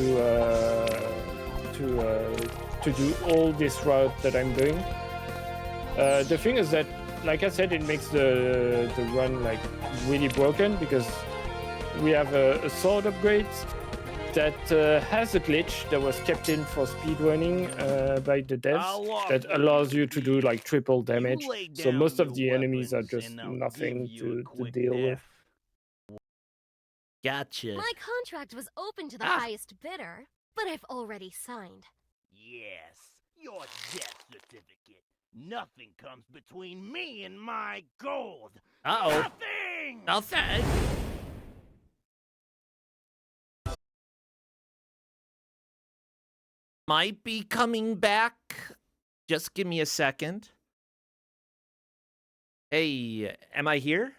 do all this route that I'm doing. The thing is that, like I said, it makes the run like really broken because we have a sword upgrade that has a glitch that was kept in for speedrunning by the devs that allows you to do like triple damage. So most of the enemies are just nothing to deal with. Gotcha. My contract was open to the highest bidder, but I've already signed. Yes, your death certificate. Nothing comes between me and my gold. Uh-oh. Nothing! Nothing! Might be coming back. Just give me a second. Hey, am I here?